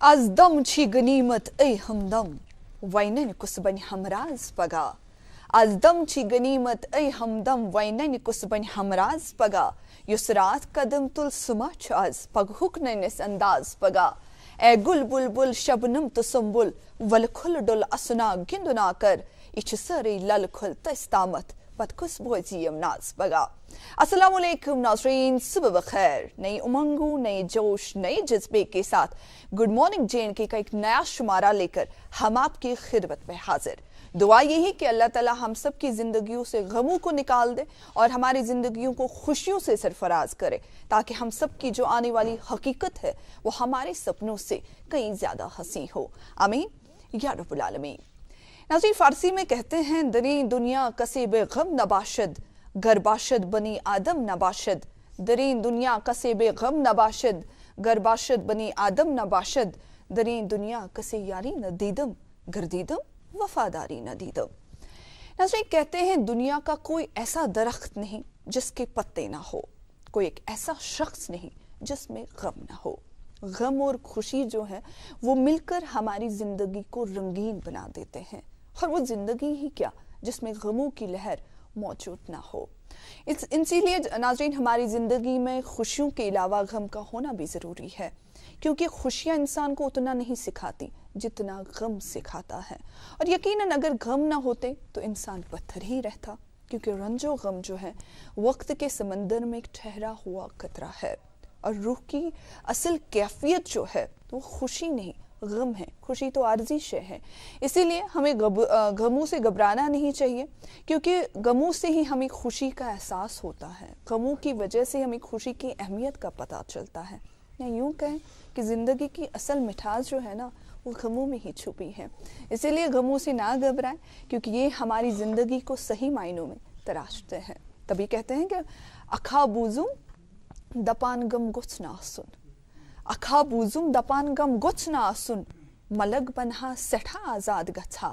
Az dam çi ganimet ey hamdam Waynen kusban hamraz paga Az dam çi ganimet ey hamdam Waynen kusban hamraz paga Yusrat kadam tul sumaç az Pag huknenes andaz paga E gul bulbul şabnım tu sumbul Val khul dul asna ginduna kar İç sari lal khul testamat Bad kusboziyam naz paga अस्सलाम वालेकुम नाज़रीन, सुबह बखैर। नई उमंगों, नए जोश, नए जज्बे के साथ गुड मॉर्निंग JNK का एक नया शुमारा लेकर हम आपकी खिदमत में हाजिर। दुआ यही कि अल्लाह ताला हम सब की जिंदगियों से गमों को निकाल दे और हमारी जिंदगियों को खुशियों से सरफराज करे, ताकि हम सब की जो आने वाली हकीकत है वो हमारे सपनों से कहीं ज्यादा हंसी हो। आमीन या रब्बुल आलमीन। नाज़रीन, फारसी में कहते हैं दरी दुनिया कसे बेगम नबाशद गरबाशद बनी आदम नबाशद। दरीन दुनिया कसे बेगम नबाशद गरबाशद बनी आदम नबाशद। दरीन दुनिया कसे यारी न दीदम गर्दीदम वफादारी न दीदम। नाज़रीन, कहते हैं दुनिया का कोई ऐसा दरख्त नहीं जिसके पत्ते ना हो, कोई एक ऐसा शख्स नहीं जिसमें गम ना हो। गम और खुशी जो है वो मिलकर हमारी जिंदगी को रंगीन बना देते हैं, और वो जिंदगी ही क्या जिसमें गमों की लहर मौजूद ना हो। इसीलिए नाज़रीन, हमारी ज़िंदगी में खुशियों के अलावा गम का होना भी ज़रूरी है, क्योंकि खुशियाँ इंसान को उतना नहीं सिखाती जितना गम सिखाता है। और यकीनन अगर गम ना होते तो इंसान पत्थर ही रहता, क्योंकि रंजो गम जो है वक्त के समंदर में एक ठहरा हुआ कतरा है, और रूह की असल कैफियत जो है वो खुशी नहीं गम है। खुशी तो आर्जी शय है, इसीलिए हमें गमों से घबराना नहीं चाहिए, क्योंकि गमों से ही हमें खुशी का एहसास होता है। गमों की वजह से हमें खुशी की अहमियत का पता चलता है। या यूँ कहें कि ज़िंदगी की असल मिठास जो है ना वो गमों में ही छुपी है। इसीलिए गमों से ना घबराएं, क्योंकि ये हमारी ज़िंदगी को सही मायनों में तराशते हैं। तभी कहते हैं कि अखा बूजुम दपान गम गुच ना सुन। अखा बूजुम दपान गम गुच ना सुन मलग बनहा सेठा आजाद गछा।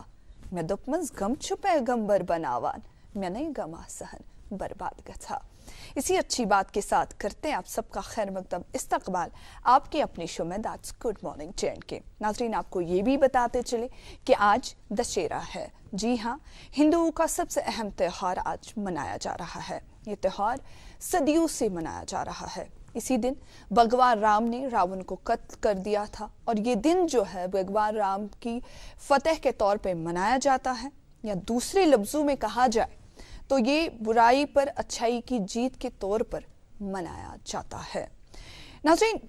मैं दुपमज गम छुपे गम बर बनावान मैं नहीं गमा सहन बर्बाद गछा। इसी अच्छी बात के साथ करते हैं आप सबका खैर मकदम इस्तकबाल आपके अपने शो में दैट्स गुड मॉर्निंग JNK। नाज़रीन, आपको ये भी बताते चले कि आज दशहरा है। जी हाँ, हिंदुओं का सबसे अहम त्यौहार आज मनाया जा रहा है। ये त्यौहार सदियों से मनाया जा रहा है। इसी दिन भगवान राम ने रावण को कत्ल कर दिया था, और ये दिन जो है भगवान राम की फतेह के तौर पे मनाया जाता है, या दूसरे लफ्जों में कहा जाए तो ये बुराई पर अच्छाई की जीत के तौर पर मनाया जाता है। नाज़रीन,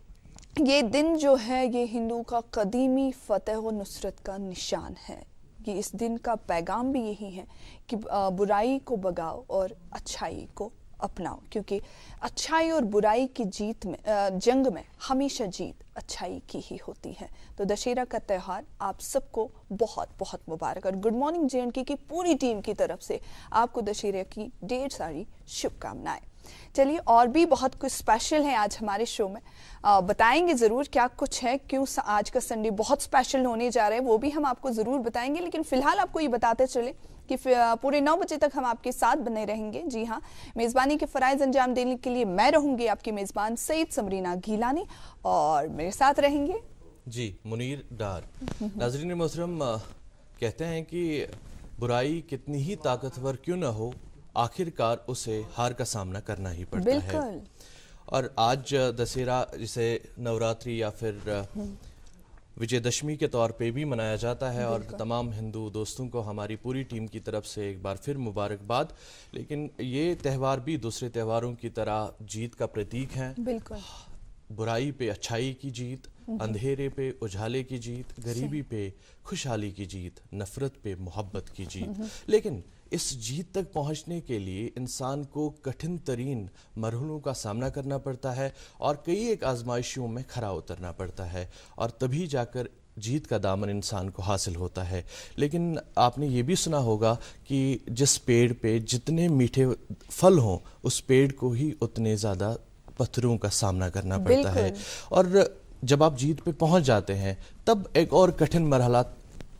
ये दिन जो है ये हिंदू का कदीमी फतेह व नुसरत का निशान है। ये इस दिन का पैगाम भी यही है कि बुराई को भगाओ और अच्छाई को अपनाओ, क्योंकि अच्छाई और बुराई की जीत में जंग में हमेशा जीत अच्छाई की ही होती है। तो दशहरा का त्यौहार आप सबको बहुत बहुत मुबारक, और गुड मॉर्निंग JNK की पूरी टीम की तरफ से आपको दशहरे की ढेर सारी शुभकामनाएं। चलिए, और भी बहुत कुछ स्पेशल है आज हमारे शो में, बताएंगे ज़रूर क्या कुछ है, क्यों आज का संडे बहुत स्पेशल होने जा रहा है वो भी हम आपको ज़रूर बताएंगे। लेकिन फ़िलहाल आपको ये बताते चले कि पूरे 9 बजे तक हम आपके साथ बने रहेंगे। जी हाँ, मेज़बानी के फ़राइज़ अंजाम देने के लिए मैं रहूँगी आपकी मेज़बान सईद समरीना गीलानी, और मेरे साथ रहेंगे जी मुनीर डार। नाज़रीन मोहतरम, कहते हैं कि बुराई कितनी ही ताकतवर क्यों न हो, आखिरकार उसे हार का सामना करना ही पड़ता है। और आज दशहरा जिसे नवरात्रि या फिर विजयदशमी के तौर पे भी मनाया जाता है, और तमाम हिंदू दोस्तों को हमारी पूरी टीम की तरफ से एक बार फिर मुबारकबाद। लेकिन ये त्यौहार भी दूसरे त्योहारों की तरह जीत का प्रतीक है। बिल्कुल, बुराई पे अच्छाई की जीत, अंधेरे पे उजाले की जीत, गरीबी पे खुशहाली की जीत, नफरत पे मोहब्बत की जीत। लेकिन इस जीत तक पहुंचने के लिए इंसान को कठिन तरीन मरहलों का सामना करना पड़ता है, और कई एक आजमाइशों में खरा उतरना पड़ता है, और तभी जाकर जीत का दामन इंसान को हासिल होता है। लेकिन आपने ये भी सुना होगा कि जिस पेड़ पे जितने मीठे फल हों, उस पेड़ को ही उतने ज़्यादा पत्थरों का सामना करना पड़ता है। और जब आप जीत पे पहुंच जाते हैं तब एक और कठिन मरहला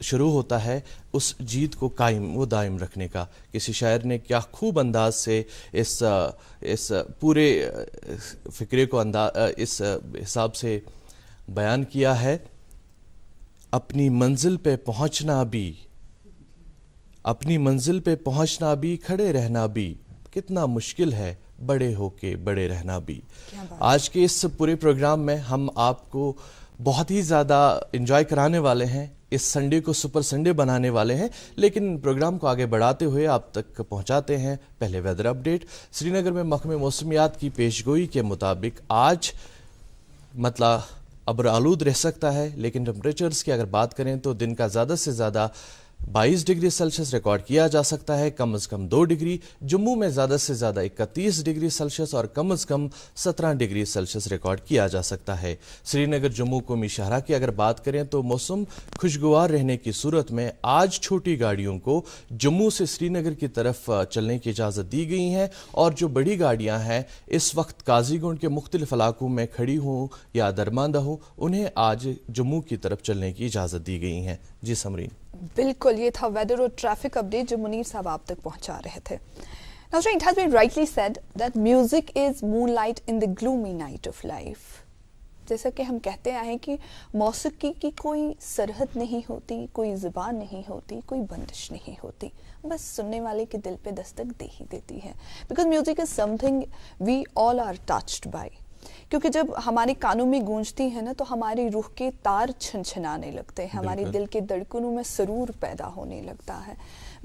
शुरू होता है उस जीत को कायम व दायम रखने का। किसी शायर ने क्या खूब अंदाज से इस पूरे फ़िक्रे को इस हिसाब से बयान किया है अपनी मंजिल पे पहुंचना भी, खड़े रहना भी कितना मुश्किल है, बड़े होके बड़े रहना भी। आज के इस पूरे प्रोग्राम में हम आपको बहुत ही ज़्यादा एंजॉय कराने वाले हैं, इस संडे को सुपर संडे बनाने वाले हैं। लेकिन प्रोग्राम को आगे बढ़ाते हुए आप तक पहुंचाते हैं पहले वेदर अपडेट। श्रीनगर में महकमे मौसमियात की पेशगोई के मुताबिक आज मतलब अब्र आलूद रह सकता है, लेकिन टेम्परेचर्स की अगर बात करें तो दिन का ज़्यादा से ज़्यादा 22 डिग्री सेल्सियस रिकॉर्ड किया जा सकता है, कम से कम 2 डिग्री। जम्मू में ज़्यादा से ज़्यादा 31 डिग्री सेल्सियस और कम से कम 17 डिग्री सेल्सियस रिकॉर्ड किया जा सकता है। श्रीनगर जम्मू कौमी शाहरा की अगर बात करें तो मौसम खुशगवार रहने की सूरत में आज छोटी गाड़ियों को जम्मू से श्रीनगर की तरफ चलने की इजाज़त दी गई है, और जो बड़ी गाड़ियाँ हैं इस वक्त काजीगुंड के मुख्तलिफ इलाकों में खड़ी हों या दरमांदा हो, उन्हें आज जम्मू की तरफ चलने की इजाज़त दी गई है। जी समरीन। बिल्कुल, ये था वेदर और ट्रैफिक अपडेट जो मुनीर साहब आप तक पहुंचा रहे थे। Now, it has been rightly said that music is moonlight in the gloomy night of life. जैसा कि हम कहते आए हैं कि मौसीकी की कोई सरहद नहीं होती, कोई ज़ुबान नहीं होती, कोई बंदिश नहीं होती, बस सुनने वाले के दिल पे दस्तक दे ही देती है। Because music is something we all are touched by. क्योंकि जब हमारे कानों में गूंजती है ना तो हमारी रूह के तार छनछनाने लगते हैं, हमारे दिल के धड़कनों में सरूर पैदा होने लगता है।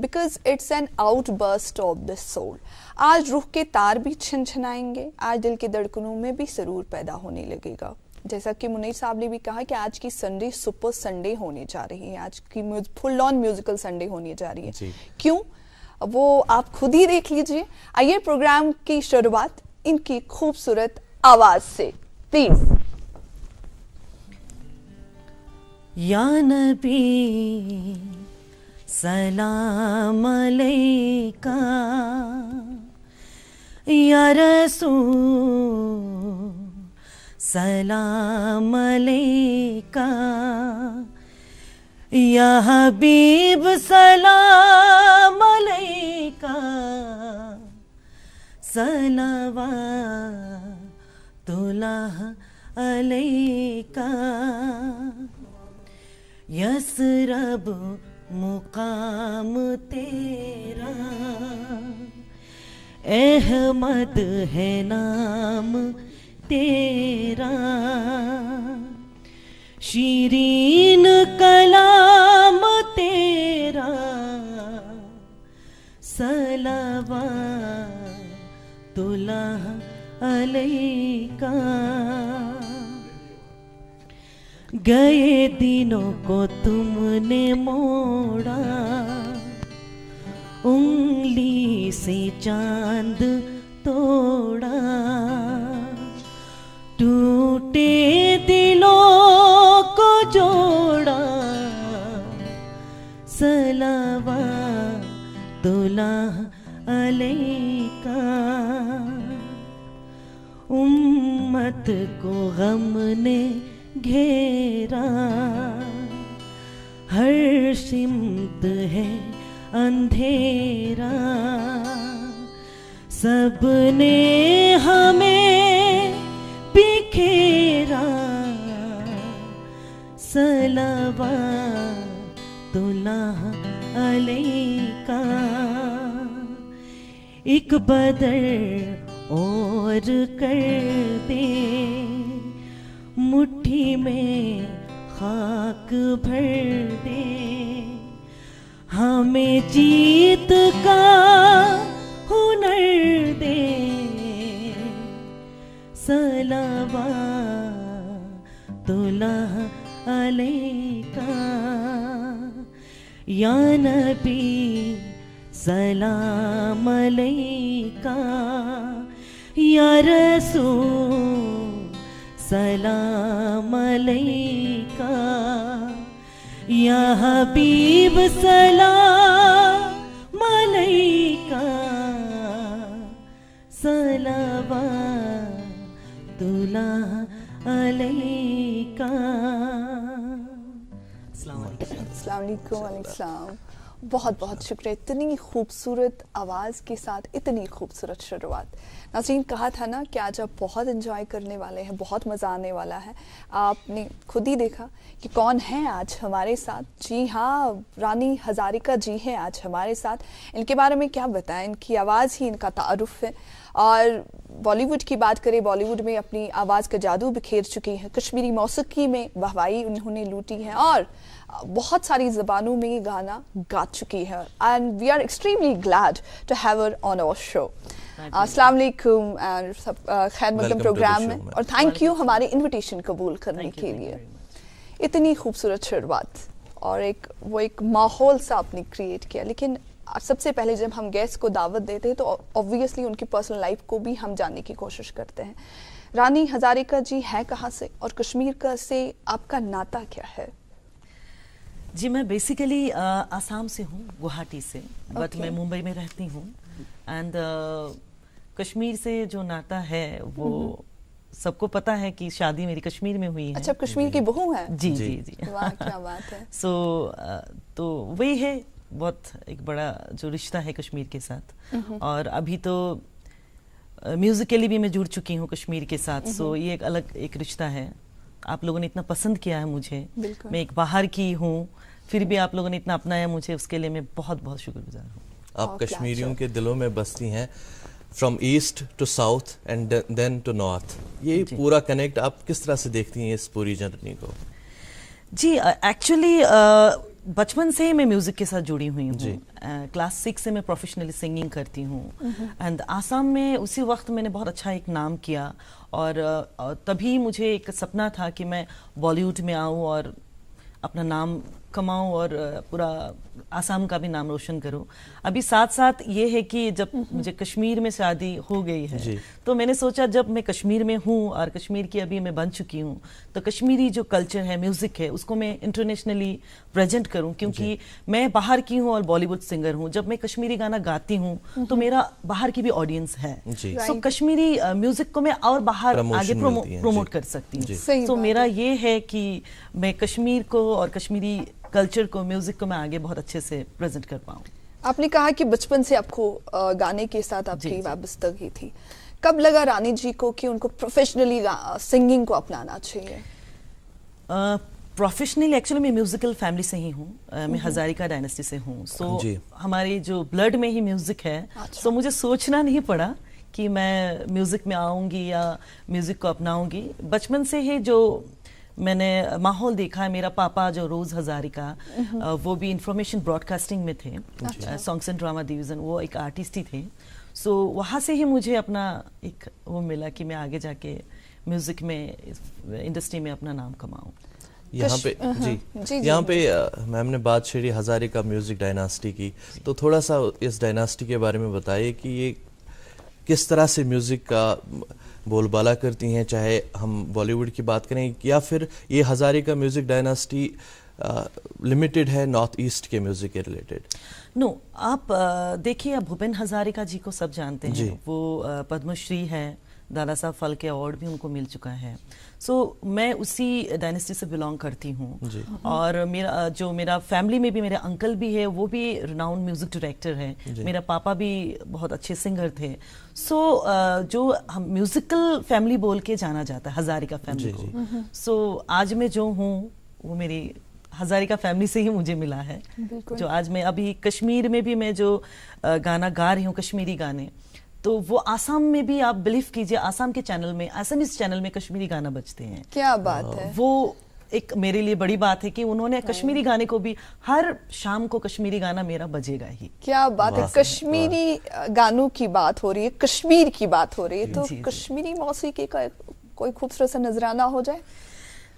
Because it's an outburst of the soul. आज रूह के तार भी छनछनाएंगे, आज दिल के धड़कनों में भी सरूर पैदा होने लगेगा। जैसा कि मुनीर साहब ने भी कहा कि आज की संडे सुपर संडे होने जा रही है, आज की फुल ऑन म्यूजिकल संडे होने जा रही है। क्यों, वो आप खुद ही देख लीजिए। आइए प्रोग्राम की शुरुआत इनकी खूबसूरत आवाज से, प्लीज। या नबी सलाम अलैका, या रसूल सलाम अलैका, या हबीब सलाम अलैका, सलावतुल्लाह अलैका। यसरब मुकाम तेरा, अहमद है नाम तेरा, शीरीन कलाम तेरा, सलावतुल्लाह अलैका। गए दिनों को तुमने मोड़ा, उंगली से चांद तोड़ा, टूटे दिलों को जोड़ा, सलावतुल्लाह अलैका। उम्मत को गम ने घेरा, हर सिमत है अंधेरा, सबने हमें बिखेरा, सलावतुल्लाह अलैका। एक बदर और कर दे, मुट्ठी में खाक भर दे, हमें जीत का हुनर दे, सलावतुल्लाह अलैका। या नबी सलाम अलैका, या रसूल सलाम अलैका, या हबीब सलाम अलैका, सलावतुल्लाह अलैका। अस्सलाम वालेकुम। बहुत बहुत शुक्रिया, इतनी खूबसूरत आवाज़ के साथ इतनी खूबसूरत शुरुआत। नाज़रीन, कहा था ना कि आज आप बहुत एंजॉय करने वाले हैं, बहुत मज़ा आने वाला है। आपने खुद ही देखा कि कौन है आज हमारे साथ। जी हाँ, रानी हज़ारिका जी हैं आज हमारे साथ। इनके बारे में क्या बताएं, इनकी आवाज़ ही इनका तारुफ है। और बॉलीवुड की बात करें, बॉलीवुड में अपनी आवाज़ का जादू बिखेर चुकी हैं, कश्मीरी मौसीकी में वाहवाही उन्होंने लूटी है और बहुत सारी ज़बानों में ये गाना गा चुकी है। And we are extremely glad to have her on our show. अस्सलाम वालेकुम, खैर मकदम प्रोग्राम में, और थैंक यू हमारे इनविटेशन कबूल करने के लिए। इतनी खूबसूरत शुरुआत और एक माहौल सा आपने क्रिएट किया। लेकिन सबसे पहले जब हम गेस्ट को दावत देते हैं तो ऑब्वियसली उनकी पर्सनल लाइफ को भी हम जानने की कोशिश करते हैं। रानी हज़ारिका जी है कहाँ से और कश्मीर का से आपका नाता क्या है? जी, मैं बेसिकली आसाम से हूँ, गुवाहाटी से, बट मैं मुंबई में रहती हूँ। एंड कश्मीर से जो नाता है वो सबको पता है कि शादी मेरी कश्मीर में हुई है। अच्छा, कश्मीर की बहू है? जी जी जी। वाह, क्या बात है। सो तो वही है, बहुत एक बड़ा जो रिश्ता है कश्मीर के साथ। और अभी तो म्यूजिकली भी मैं जुड़ चुकी हूँ कश्मीर के साथ। सो ये एक अलग एक रिश्ता है। आप लोगों ने इतना पसंद किया है मुझे, मैं एक बाहर की हूँ, फिर भी आप लोगों ने इतना अपनाया मुझे, उसके लिए मैं बहुत बहुत शुक्रगुजार हूँ। आप कश्मीरियों के दिलों में बसती हैं, from east to south and then to north. ये पूरा कनेक्ट आप किस तरह से देखती हैं इस पूरी जर्नी को? जी, एक्चुअली बचपन से ही मैं म्यूजिक के साथ जुड़ी हुई हूँ। क्लास 6 से मैं प्रोफेशनली सिंगिंग करती हूँ। एंड आसाम में उसी वक्त मैंने बहुत अच्छा एक नाम किया और तभी मुझे एक सपना था कि मैं बॉलीवुड में आऊँ और अपना नाम कमाऊं और पूरा आसाम का भी नाम रोशन करूं। अभी साथ साथ ये है कि जब मुझे कश्मीर में शादी हो गई है तो मैंने सोचा जब मैं कश्मीर में हूं और कश्मीर की अभी मैं बन चुकी हूं तो कश्मीरी जो कल्चर है, म्यूजिक है, उसको मैं इंटरनेशनली प्रेजेंट करूं, क्योंकि मैं बाहर की हूं और बॉलीवुड सिंगर हूं। जब मैं कश्मीरी गाना गाती हूं तो मेरा बाहर की भी ऑडियंस है, तो कश्मीरी म्यूजिक को मैं और बाहर आगे प्रोमोट कर सकती हूँ। तो मेरा ये है कि मैं कश्मीर को और कश्मीरी कल्चर को, म्यूजिक को मैं आगे बहुत अच्छे से प्रेजेंट कर पाऊँ। आपने कहा कि बचपन से आपको गाने के साथ आपकी वाबस्तगी थी। कब लगा रानी जी को कि उनको प्रोफेशनली सिंगिंग को अपनाना चाहिए? प्रोफेशनली एक्चुअली मैं म्यूजिकल फैमिली से ही हूँ। मैं हजारिका डायनेस्टी से हूँ। सो हमारी जो ब्लड में ही म्यूजिक है। सो मुझे सोचना नहीं पड़ा कि मैं म्यूजिक में आऊँगी या म्यूजिक को अपनाऊँगी। बचपन से ही जो मैंने माहौल देखा है, मेरा पापा जो रोज हजारिका वो भी इंफॉर्मेशन ब्रॉडकास्टिंग में थे, सॉन्ग्स एंड ड्रामा डिवीजन, वो एक आर्टिस्ट ही थे। सो वहाँ से ही मुझे अपना एक वो मिला कि मैं आगे जाके म्यूजिक में, इंडस्ट्री में अपना नाम कमाऊँ। यहाँ पे यहाँ पे मैम ने बात छेड़ी हजारिका म्यूजिक डायनास्टी की, तो थोड़ा सा इस डायनास्टी के बारे में बताइए कि ये किस तरह से म्यूजिक का बोलबाला करती हैं, चाहे हम बॉलीवुड की बात करें या फिर ये हजारिका म्यूजिक डायनास्टी लिमिटेड है नॉर्थ ईस्ट के म्यूजिक के रिलेटेड? नो, आप देखिए, भूपेन हजारिका जी को सब जानते हैं। वो पद्मश्री है, दादा साहब फाल्के अवार्ड भी उनको मिल चुका है। सो मैं उसी डायनेस्टी से बिलोंग करती हूँ। और मेरा फैमिली में भी मेरे अंकल भी है, वो भी रिनाउंड म्यूजिक डायरेक्टर है। मेरा पापा भी बहुत अच्छे सिंगर थे। सो जो हम म्यूजिकल फैमिली बोल के जाना जाता है हजारिका फैमिली को। सो आज मैं जो हूँ वो मेरी हजारिका फैमिली से ही मुझे मिला है। जो आज मैं अभी कश्मीर में भी मैं जो गाना गा रही हूँ, कश्मीरी गाने, तो वो आसाम में भी आप बिलीव कीजिए, आसाम के चैनल में, आसामीज चैनल में कश्मीरी गाना बजते हैं। क्या बात है। वो एक मेरे लिए बड़ी बात है कि उन्होंने कश्मीरी गाने को भी, हर शाम को कश्मीरी गाना मेरा बजेगा ही। क्या बात है। कश्मीरी गानों की बात हो रही है, कश्मीर की बात हो रही है, तो कश्मीरी मौसीकी का कोई खूबसूरत सा नजराना हो जाए।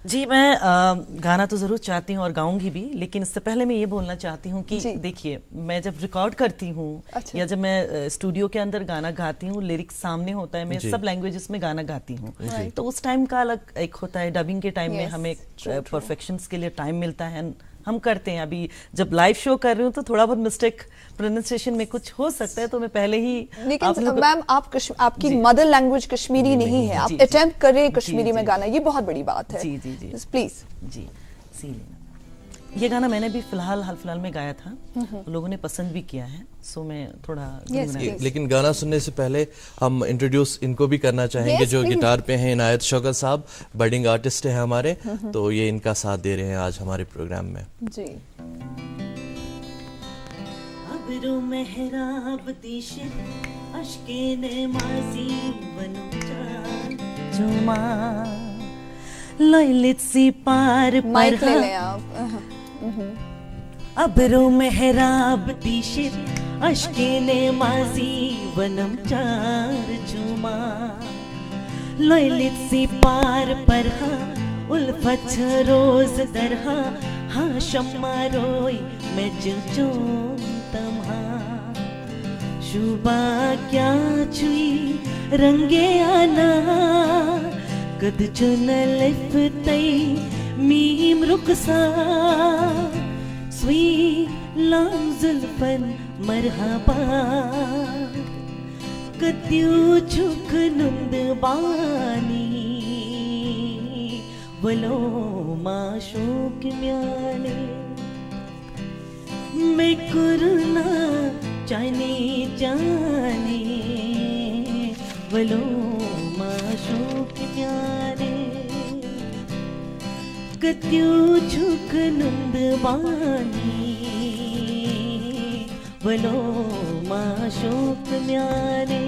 जी, मैं गाना तो ज़रूर चाहती हूँ और गाऊंगी भी, लेकिन इससे पहले मैं ये बोलना चाहती हूँ कि देखिए, मैं जब रिकॉर्ड करती हूँ या जब मैं स्टूडियो के अंदर गाना गाती हूँ, लिरिक्स सामने होता है, मैं सब लैंग्वेजेस में गाना गाती हूँ, तो उस टाइम का अलग एक होता है। डबिंग के टाइम में हमें परफेक्शंस के लिए टाइम मिलता है, हम करते हैं। अभी जब लाइव शो कर रही हूँ तो थोड़ा बहुत मिस्टेक प्रोनाउंसिएशन में कुछ हो सकता है, तो मैं पहले ही। लेकिन मैम, आपकी मदर लैंग्वेज कश्मीरी नहीं है, आप अटेम्प्ट कर रहे हैं कश्मीरी में गाना, ये बहुत बड़ी बात है। जी जी जी, प्लीज। जी, सी लेना। ये गाना मैंने भी हाल फिलहाल में गाया था, लोगों ने पसंद भी किया है, सो मैं थोड़ा लेकिन गाना सुनने से पहले हम इंट्रोड्यूस इनको भी करना चाहेंगे, जो गिटार पे हैं इनायत शौकत साहब, बडिंग आर्टिस्ट हैं हमारे, तो ये इनका साथ दे रहे हैं आज हमारे प्रोग्राम में जी। अबरू मेहराब दिशे अश्के ने माजी बनो जुमा लैलित सी पार माइक ले लें आप। अबरू मेहराब दिशे अश्के ने माजी वनम चार जुमा लैलित सी पार पर उल्फत रोज दरहा हाँ शम्मा रोई मैं जो तम्हा शुबा क्या छुई रंगे आना कद चुन लिफ्तई मीम रुखसा स्वी लाम जुल्फन मरहबा कद्यू चुक नुंद बानी वलो माशूक म्याले मैं कुरना जाने जाने वलो माशूक म्याले कद्यू झुक नुंद बानी वलो माशूक म्याले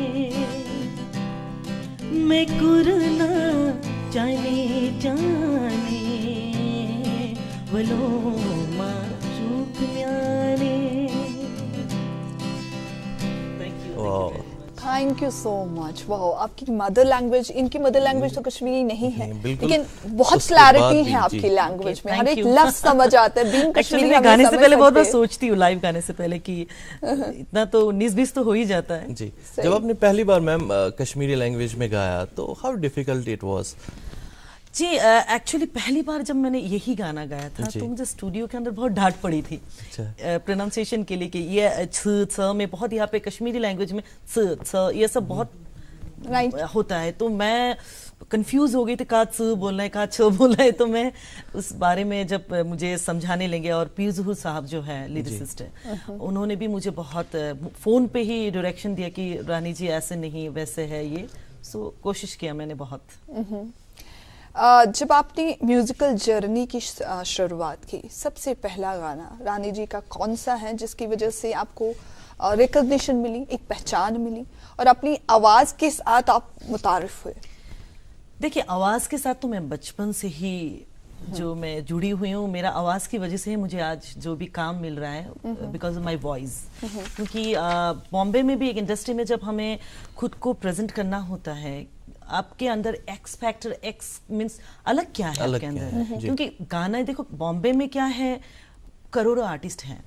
मैं कुरना जाने जाने वलो माशूक म्याले। Thank you so much. वाह, आपकी मदर लैंग्वेज, इनकी मदर लैंग्वेज तो कश्मीरी नहीं है, लेकिन बहुत क्लैरिटी है आपकी लैंग्वेज में, हर एक लफ्ज समझ आता है। बीइंग कश्मीरी मैं गाने से पहले बहुत बार सोचती हूँ, लाइव गाने से पहले कि इतना तो 19-20 तो हो ही जाता है जी। जब आपने पहली बार मैम कश्मीरी लैंग्वेज में गाया तो हाउ डिफिकल्ट इट वाज? जी एक्चुअली पहली बार जब मैंने यही गाना गाया था तो मुझे स्टूडियो के अंदर बहुत डांट पड़ी थी प्रोनाउंसिएशन के लिए कि ये छ में बहुत, यहाँ पे कश्मीरी लैंग्वेज में छ ये सब बहुत होता है, तो मैं कंफ्यूज हो गई थी, का छ बोलना है का छ बोलना है। तो मैं उस बारे में जब मुझे समझाने लगे, और पीर ज़ुहूर साहब जो है लिरिसिस्ट है, उन्होंने भी मुझे बहुत फोन पे ही डायरेक्शन दिया कि रानी जी ऐसे नहीं वैसे है ये, सो कोशिश किया मैंने बहुत। जब आपने म्यूजिकल जर्नी की शुरुआत की, सबसे पहला गाना रानी जी का कौन सा है जिसकी वजह से आपको रिकॉग्निशन मिली, एक पहचान मिली, और अपनी आवाज के साथ आप मुतारिफ हुए? देखिए, आवाज के साथ तो मैं बचपन से ही जो मैं जुड़ी हुई हूँ, मेरा आवाज की वजह से ही मुझे आज जो भी काम मिल रहा है, बिकॉज ऑफ माई वॉइस। क्योंकि बॉम्बे में भी एक इंडस्ट्री में जब हमें खुद को प्रेजेंट करना होता है, आपके अंदर एक्स फैक्टर, एक्स मीन्स अलग क्या है आपके अंदर, क्योंकि गाना देखो बॉम्बे में क्या है, करोड़ों आर्टिस्ट हैं,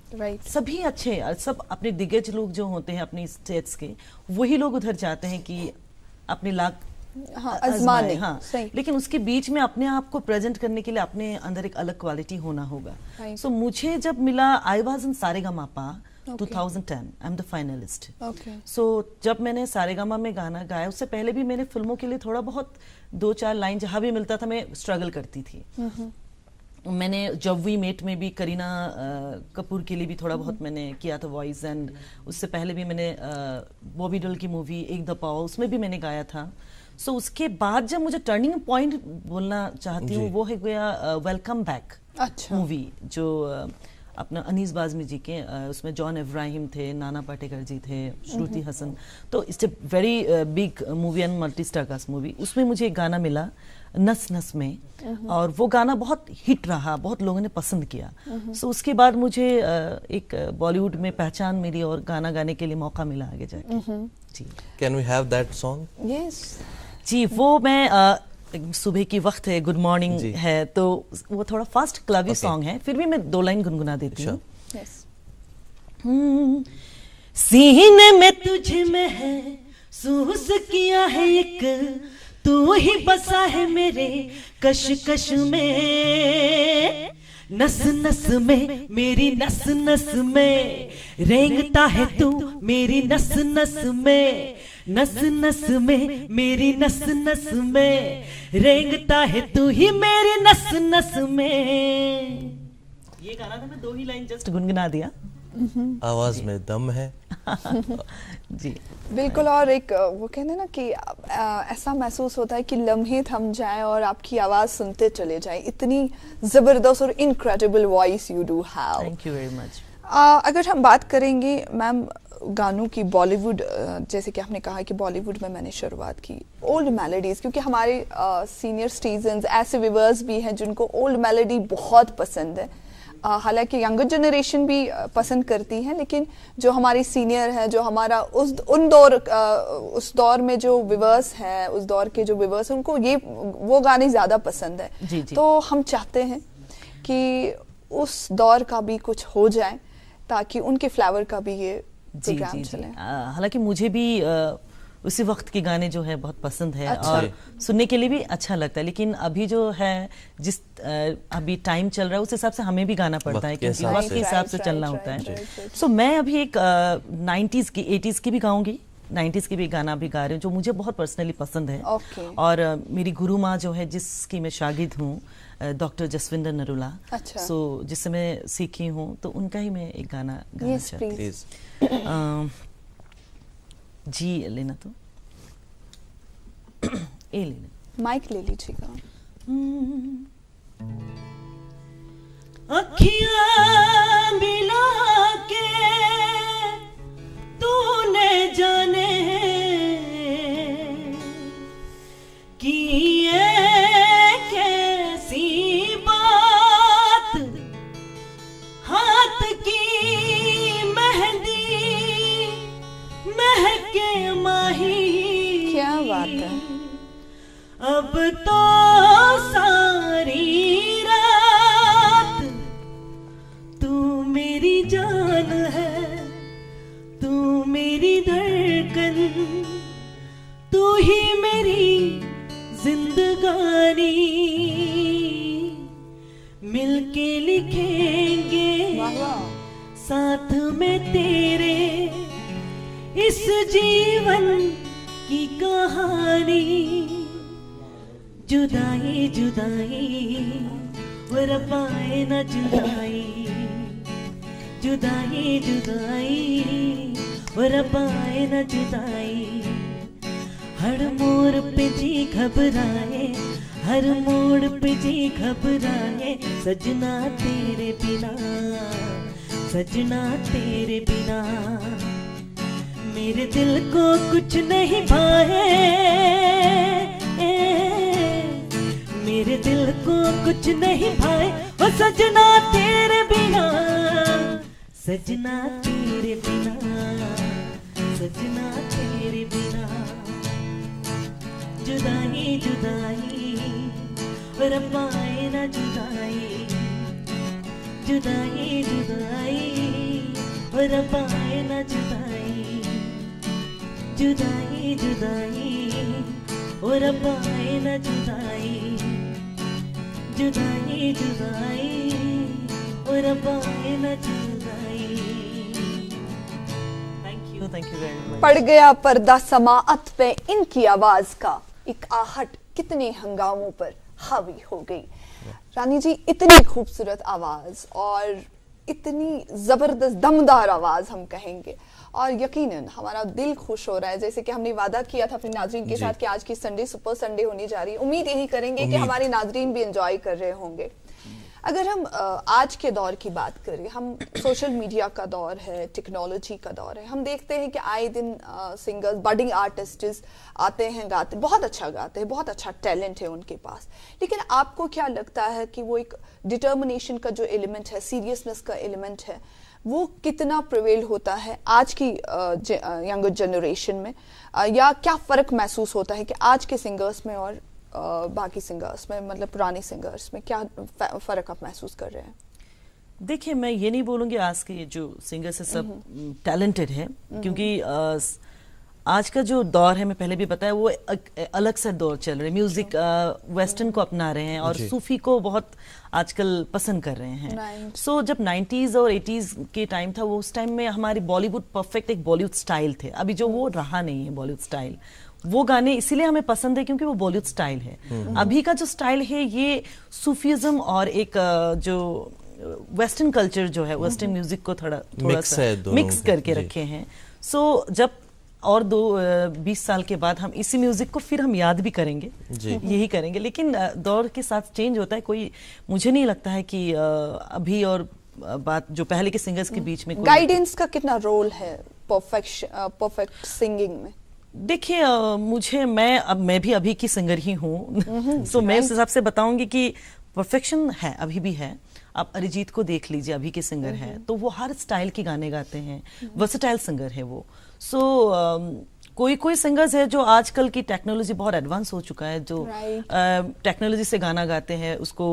सभी अच्छे, सब अपने दिग्गज लोग जो होते हैं अपनी स्टेट्स के, वही लोग उधर जाते हैं कि अपने लाख आजमाने। हाँ, लेकिन उसके बीच में अपने आप को प्रेजेंट करने के लिए अपने अंदर एक अलग क्वालिटी होना होगा। सो मुझे जब मिला, I was in Sa Re Ga Ma Pa 2010, I am the finalist. So जब मैंने सारेगामा में गाना गाया, उससे पहले भी मैंने फिल्मों के लिए थोड़ा बहुत 2-4 लाइन जहां भी मिलता था मैं स्ट्रगल करती थी। मैंने जब वी मेट में भी करीना कपूर के लिए भी थोड़ा बहुत मैंने किया था वॉइस, एंड उससे पहले भी मैंने बॉबी डोल की मूवी एक दफा, उसमें भी मैंने गाया था। सो उसके बाद जब मुझे टर्निंग पॉइंट बोलना चाहती हूँ, वो है गया वेलकम बैक मूवी, जो अपना अनीस बाज़मी जी के, उसमें जॉन इब्राहिम थे, नाना पाटेकर जी थे, श्रुति हसन, तो it's a very big movie and multi star cast movie. उसमें मुझे एक गाना मिला नस नस में, और वो गाना बहुत हिट रहा, बहुत लोगों ने पसंद किया। सो उसके बाद मुझे एक बॉलीवुड में पहचान मिली और गाना गाने के लिए मौका मिला आगे जाके। जी, can we have that song? Yes जी, वो मैं सुबह की वक्त है, गुड मॉर्निंग है, तो वो थोड़ा फास्ट क्लबी सॉन्ग है, फिर भी मैं 2 लाइन गुनगुना देती हूँ। सीने में तुझ में है सूस किया है एक, तू ही बसा है मेरे कश कश में, नस नस में मेरी नस नस में रेंगता है तू मेरी नस नस में, नस नस में मेरी नस नस में रेंगता है तू ही मेरी नस नस में। ये गाना था, मैं 2 ही लाइन जस्ट गुनगुना दिया। आवाज में दम है। जी बिल्कुल। और एक वो कहते हैं ना कि ऐसा महसूस होता है कि लम्हे थम जाएं और आपकी आवाज सुनते चले जाएं, इतनी जबरदस्त और incredible voice you do have. Thank you very much. अगर हम बात करेंगे मैम गानों की, बॉलीवुड, जैसे कि आपने कहा कि बॉलीवुड में मैंने शुरुआत की, ओल्ड मेलोडीज, क्योंकि हमारे सीनियर सिटीजन्स ऐसे व्यूअर्स भी हैं जिनको ओल्ड मेलोडी बहुत पसंद है। हालांकि यंगर जनरेशन भी पसंद करती है, लेकिन जो हमारी सीनियर है, जो हमारा उस दौर में जो व्यूअर्स हैं, उस दौर के जो व्यूअर्स, उनको वो गाने ज़्यादा पसंद है। जी जी। तो हम चाहते हैं कि उस दौर का भी कुछ हो जाए ताकि उनके फ्लेवर का भी ये प्रोग्राम चले। हालांकि मुझे भी उसी वक्त के गाने जो है बहुत पसंद है। अच्छा। और सुनने के लिए भी अच्छा लगता है, लेकिन अभी जो है जिस अभी टाइम चल रहा है उस हिसाब से हमें भी गाना पड़ता है, क्योंकि वक्त के हिसाब से चलना होता है। सो मैं अभी एक 90s की 80s की भी गाऊंगी, 90s की भी गाना भी गा रही हूँ जो मुझे बहुत पर्सनली पसंद है। और मेरी गुरु माँ जो है, जिसकी मैं शागिद हूँ, डॉक्टर जसविंदर नरूला। अच्छा। सो जिससे मैं सीखी हूँ, तो उनका ही मैं एक गाना गाना चाहती हूँ। जी लेना तो ए लेना, माइक ले लीजिएगा। अखियां मिला के तूने जाने कि ये कैसी बात, हाथ की मेहंदी महके माही। क्या बात है। अब तो सारी रात तू मेरी जान है, तू मेरी धड़कन, तू ही मेरी जिंदगानी। मिलके लिखेंगे साथ में तेरे इस जीवन की कहानी। जुदाई जुदाई वो रब्बाए न जुदाई, जुदाई जुदाई वो रब्बाए न जुदाई। हर मोड़ पे जी घबराए, हर मोड़ पे जी घबराए, सजना तेरे बिना, सजना तेरे बिना। मेरे दिल को कुछ नहीं भाए, मेरे दिल को कुछ नहीं भाए, ओ सजना तेरे बिना, सजना तेरे बिना, सजना तेरे बिना। जुदाई जुदाई रब्बाए ना जुदाई, जुदाई जुदाई रब्बाए ना जुदाई, जुदाई जुदाई और रब्बाए ना जुदाई, जुदाई जुदाई और रब्बाए ना जुदाई। Thank you very much. पड़ गया पर्दा समाअत पे इनकी आवाज का, एक आहट कितने हंगामों पर हावी हो गई। रानी जी, इतनी खूबसूरत आवाज और इतनी जबरदस्त दमदार आवाज हम कहेंगे, और यकीनन हमारा दिल खुश हो रहा है। जैसे कि हमने वादा किया था अपने नाजरीन के साथ कि आज की संडे सुपर संडे होनी जा रही है। उम्मीद यही करेंगे कि हमारे नाजरीन भी एंजॉय कर रहे होंगे। अगर हम आज के दौर की बात करें, हम सोशल मीडिया का दौर है, टेक्नोलॉजी का दौर है, हम देखते हैं कि आए दिन सिंगर्स, बडिंग आर्टिस्ट्स आते हैं, गाते, बहुत अच्छा गाते हैं, बहुत अच्छा टैलेंट है उनके पास। लेकिन आपको क्या लगता है कि वो एक डिटर्मिनेशन का जो एलिमेंट है, सीरियसनेस का एलिमेंट है, वो कितना प्रिवेल होता है आज की यंगर जनरेशन में, या क्या फ़र्क महसूस होता है कि आज के सिंगर्स में और बाकी सिंगर्स में, मतलब पुराने सिंगर्स में, क्या फ़र्क आप महसूस कर रहे हैं? देखिए, मैं ये नहीं बोलूँगी आज के जो सिंगर्स है सब टैलेंटेड है, क्योंकि आज का जो दौर है, मैं पहले भी बताया, वो अलग सा दौर चल रहा है। म्यूजिक वेस्टर्न को अपना रहे हैं और सूफी को बहुत आजकल पसंद कर रहे हैं। सो जब 90s और 80s के टाइम था, वो उस टाइम में हमारी बॉलीवुड परफेक्ट एक बॉलीवुड स्टाइल थे। अभी जो वो रहा नहीं है बॉलीवुड स्टाइल, वो गाने इसीलिए हमें पसंद है क्योंकि वो बॉलीवुड स्टाइल है। अभी का जो स्टाइल है, ये सूफीज़म और एक जो वेस्टर्न कल्चर जो है, वेस्टर्न म्यूजिक को थोड़ा Mix सा है दोनों मिक्स के, करके जी। रखे हैं। सो जब और 20 साल के बाद हम इसी म्यूजिक को फिर हम याद भी करेंगे, जी। यही करेंगे। लेकिन दौर के साथ चेंज होता है। कोई, मुझे नहीं लगता है कि अभी और बात जो पहले के सिंगर्स के बीच में कोई गाइडेंस का कितना रोल है परफेक्ट सिंगिंग में? देखिए, मैं भी अभी की सिंगर ही हूँ, सो मैं उस हिसाब से बताऊंगी कि परफेक्शन है, अभी भी है। आप अरिजीत को देख लीजिए, अभी के सिंगर हैं, तो वो हर स्टाइल के गाने गाते हैं, वर्सेटाइल सिंगर है वो। सो कोई सिंगर्स है जो आजकल की टेक्नोलॉजी बहुत एडवांस हो चुका है, जो टेक्नोलॉजी से गाना गाते हैं, उसको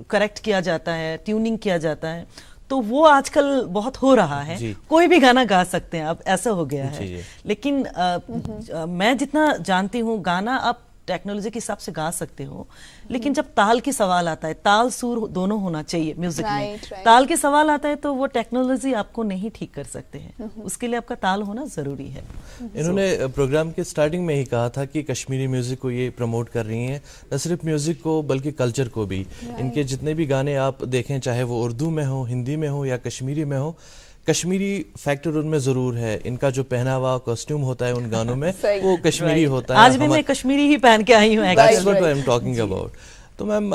करेक्ट किया जाता है, ट्यूनिंग किया जाता है, तो वो आजकल बहुत हो रहा है। कोई भी गाना गा सकते हैं, अब ऐसा हो गया है। लेकिन मैं जितना जानती हूँ, गाना आप टेक्नोलॉजी के हिसाब से गा सकते हो, लेकिन जब ताल की सवाल आता है, ताल सुर दोनों होना चाहिए म्यूजिक में। ताल के सवाल आता है तो वो टेक्नोलॉजी आपको नहीं ठीक कर सकते हैं, उसके लिए आपका ताल होना जरूरी है। इन्होंने प्रोग्राम के स्टार्टिंग में ही कहा था कि कश्मीरी म्यूजिक को ये प्रमोट कर रही हैं, न सिर्फ म्यूजिक को बल्कि कल्चर को भी। इनके जितने भी गाने आप देखें, चाहे वो उर्दू में हो, हिंदी में हो या कश्मीरी में हो, कश्मीरी फैक्टर उनमें जरूर है। इनका जो पहनावा, कॉस्ट्यूम होता है उन गानों में, वो कश्मीरी होता है। आज भी मैं कश्मीरी ही पहन के आई हूँ। That's what I'm talking about। तो मैम,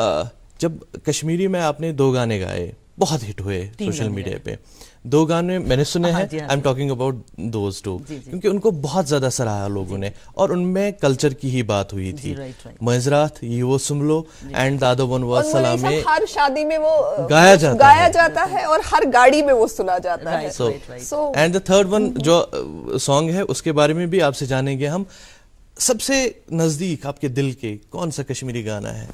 जब कश्मीरी में आपने 2 गाने गाए, बहुत हिट हुए सोशल मीडिया पे, 2 गाने मैंने सुने हैं, I am talking about those 2, क्योंकि उनको बहुत ज्यादा सराहा लोगों ने, और उनमें कल्चर की ही बात हुई थी। मजरात, ये वो सुन लो, एंड दादो वन वाज सलामे, हर शादी में वो गाया जाता है और हर गाड़ी में वो सुना जाता है। So and the third one जो सॉन्ग है, उसके बारे में भी आपसे जानेंगे हम। सबसे नजदीक आपके दिल के कौन सा कश्मीरी गाना है?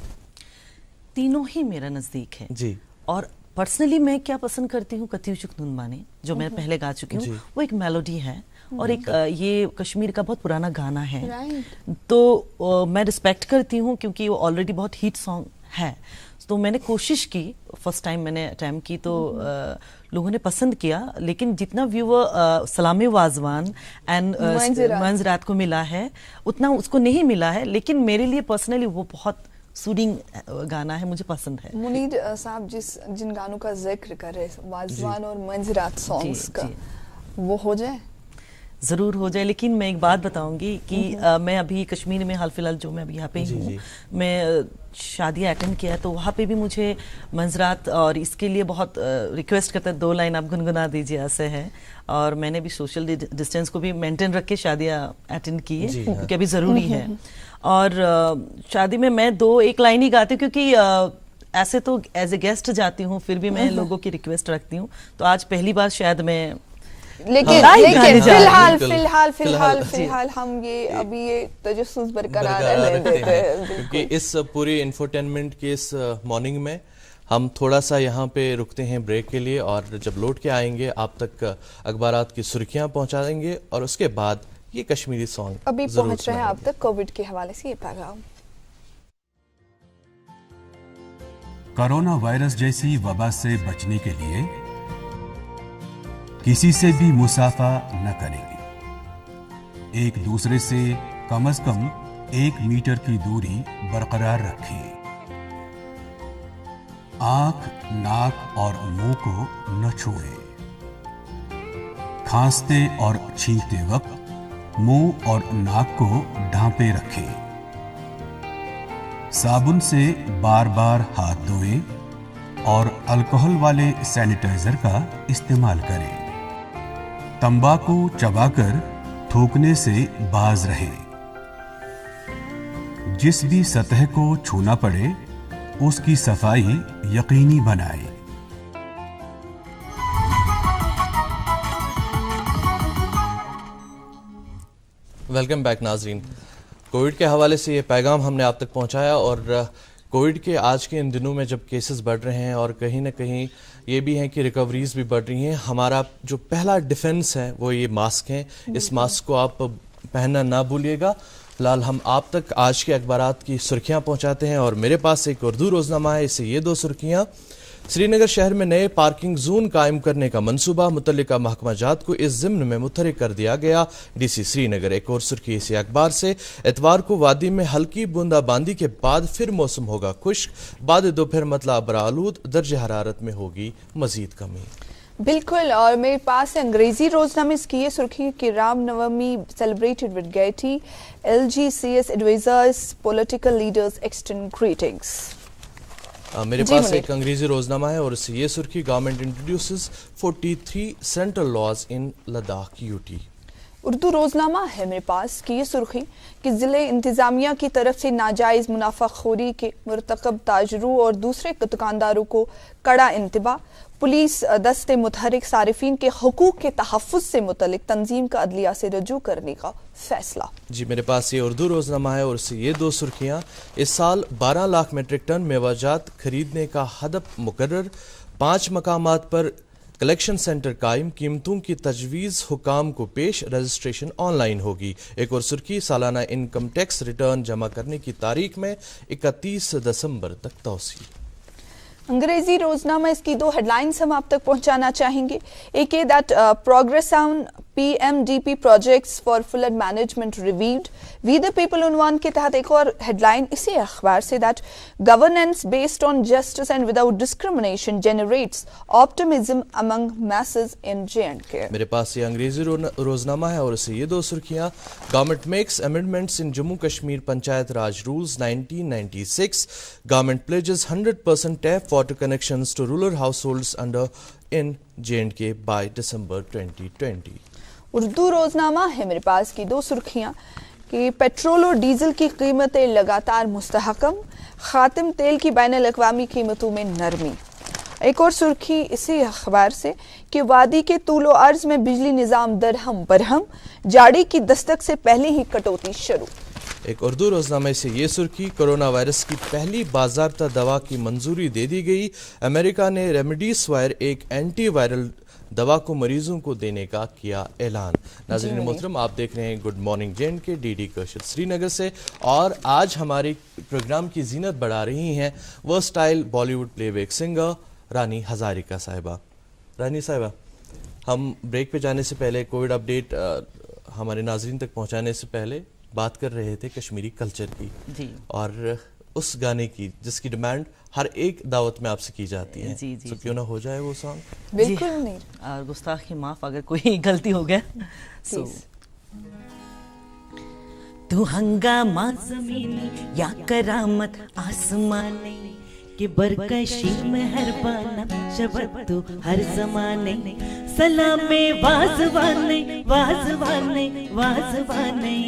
तीनों ही मेरा नजदीक है जी। और पर्सनली मैं क्या पसंद करती हूँ, कतियुचुक नुनमाने, जो मैं पहले गा चुकी हूँ, वो एक मेलोडी है और एक ये कश्मीर का बहुत पुराना गाना है। तो मैं रिस्पेक्ट करती हूँ क्योंकि वो ऑलरेडी बहुत हिट सॉन्ग है। तो मैंने कोशिश की, फर्स्ट टाइम मैंने अटैम्प्ट की, तो लोगों ने पसंद किया। लेकिन जितना व्यूअर सलामी वाजवान एंड मंजरात को मिला है, उतना उसको नहीं मिला है। लेकिन मेरे लिए पर्सनली वो बहुत सूदिंग गाना है, मुझे पसंद है। मुनीर साहब जिन गानों का जिक्र कर रहे, वाजवान और मंजरात सॉन्ग्स का, वो हो जाए? जरूर हो जाए। लेकिन मैं एक बात बताऊंगी कि मैं अभी कश्मीर में हाल फिलहाल जो मैं अभी यहाँ पे हूँ, मैं शादी अटेंड किया, तो वहाँ पे भी मुझे मंजरात, और इसके लिए बहुत रिक्वेस्ट करते हैं 2 लाइन आप गुनगुना दीजिए, ऐसे है। और मैंने भी सोशल डिस्टेंस को भी मेंटेन रख के शादियाँ अटेंड की है, क्योंकि अभी ज़रूरी है। और शादी में मैं 1 लाइन ही गाती हूँ, क्योंकि ऐसे तो एज ए गेस्ट जाती हूँ, फिर भी मैं लोगों की रिक्वेस्ट रखती हूँ। तो आज पहली बार शायद मैं, लेकिन फिलहाल हम ये अभी ये तजस्सुस बरकरार रहते हैं, क्योंकि इस पूरी इंफोटेनमेंट की इस मॉर्निंग में हम थोड़ा सा यहाँ पे रुकते हैं ब्रेक के लिए, और जब लौट के आएंगे आप तक अखबारात की सुर्खियां पहुंचा देंगे, और उसके बाद ये कश्मीरी सॉन्ग अभी पहुंच रहे हैं आप तक कोविड के हवाले से ये पैगाम। कोरोना वायरस जैसी वबा से बचने के लिए किसी से भी मुसाफा न करें। एक दूसरे से कम 1 मीटर की दूरी बरकरार रखें। आंख, नाक और मुंह को न छुएं। खांसते और छींकते वक्त मुंह और नाक को ढांपे रखें। साबुन से बार बार हाथ धोएं और अल्कोहल वाले सैनिटाइजर का इस्तेमाल करें। तंबाकू चबाकर थूकने से बाज रहें। जिस भी सतह को छूना पड़े उसकी सफाई यकीनी बनाएं। वेलकम बैक नाजरीन। कोविड के हवाले से ये पैगाम हमने आप तक पहुंचाया, और कोविड के आज के इन दिनों में जब केसेस बढ़ रहे हैं और कहीं ना कहीं ये भी हैं कि रिकवरीज भी बढ़ रही हैं, हमारा जो पहला डिफेंस है वो ये मास्क है। इस मास्क को आप पहनना ना भूलिएगा। फिलहाल हम आप तक आज के अखबारात की सुर्खियां पहुंचाते हैं, और मेरे पास एक उर्दू रोजनामा है, इससे ये 2 सुर्खियां। श्रीनगर शहर में नए पार्किंग जोन कायम करने का मंसूबा मुतल्लिका महकमा जात को इस ज़िम्न में मुतहरिक कर दिया गया। डीसी श्रीनगर। एक और सुर्खी इसी अखबार से, इतवार को वादी में हल्की बूंदाबांदी के बाद फिर मौसम होगा खुश्क, बाद दोपहर मतला बरालूद, दर्ज हरारत में होगी मजीद कमी। बिल्कुल, और मेरे पास अंग्रेजी रोजनामे इसकी ये सुर्खी कि Ram Navami celebrated with gaiety, LGCS advisers, political leaders extend greetings. मेरे पास एक अंग्रेजी रोजनामा है और इससे ये सुर्खी, गवर्नमेंट इंट्रोड्यूसेस 43 सेंट्रल लॉज इन लद्दाख यूटी। उर्दू रोजनामा है मेरे पास की ये सुर्खी कि जिले इंतजामिया की तरफ से नाजायज मुनाफाखोरी के मुर्तकब ताजरों और दूसरे दुकानदारों को कड़ा इंतबा, पुलिस दस्ते मुतहरिक सारिफीन के हुकूक के तहफ़्फ़ुज़ से मुतल्लिक तंजीम का अदलिया से रजू करने का फैसला। जी, मेरे पास ये उर्दू रोजनामा है और इससे ये दो सुर्खियाँ, इस साल 12 लाख मेट्रिक टन मेवाजात खरीदने का हदफ मुकर्रर, 5 मकामात पर कलेक्शन सेंटर कायम, कीमतों की तजवीज़ हुकाम को पेश, रजिस्ट्रेशन ऑनलाइन होगी। एक और सुर्खी, सालाना इनकम टैक्स रिटर्न जमा करने की तारीख में 31 दिसंबर तक तौसी। अंग्रेजी रोजनामा इसकी दो हेडलाइंस हम आप तक पहुंचाना चाहेंगे। एक है that progress on PMDP projects for flood management reviewed. We the people उन्वान के तहत एक और हेडलाइन इसी अखबार से, that governance based on justice and without discrimination generates optimism among masses in J&K। मेरे पास ये अंग्रेजी रोजनामा है और इससे ये दो सुर्खियां, government makes amendments in Jammu Kashmir panchayat Raj rules 1996, government pledges 100% tap water connections to rural households under in J&K by December 2020। Urdu रोजनामा है मेरे पास की दो सुर्खियां कि पेट्रोल और डीजल की कीमतें लगातार मुस्तहकम, खातिम तेल की बैनुल अक़वामी कीमतों में नरमी। एक और सुर्खी इसी अखबार से कि वादी के तूलो अर्ज में बिजली निज़ाम दरहम बरहम, जाड़ी की दस्तक से पहले ही कटौती शुरू। एक उर्दू रोजनामे से ये सुर्खी, कोरोना वायरस की पहली बाज़ाब्ता दवा की मंजूरी दे दी गई, अमेरिका ने रेमडेसिविर एक एंटी वायरल दवा को मरीजों को देने का किया ऐलान। नाज़रीन मोहतरम, आप देख रहे हैं good morning J&K DD Kashir Srinagar से, और आज हमारे प्रोग्राम की जीनत बढ़ा रही हैं वर्सटाइल बॉलीवुड प्लेबैक सिंगर रानी हजारिका साहिबा। रानी साहिबा, हम ब्रेक पे जाने से पहले कोविड अपडेट हमारे नाजरीन तक पहुंचाने से पहले बात कर रहे थे कश्मीरी कल्चर की जी, और उस गाने की जिसकी डिमांड हर एक दावत में आपसे की जाती है। जी, जी, तो क्यों ना हो जाए वो सॉन्ग। बिल्कुल नहीं, और गुस्ताखी माफ अगर कोई गलती हो गया। तू हंगामा ज़मीनी या करामत आसमानी कि बरकशी मेहरबाना शबद तू हर जमाने, सलामे वाज़वाने वाज़वाने वाज़वाने,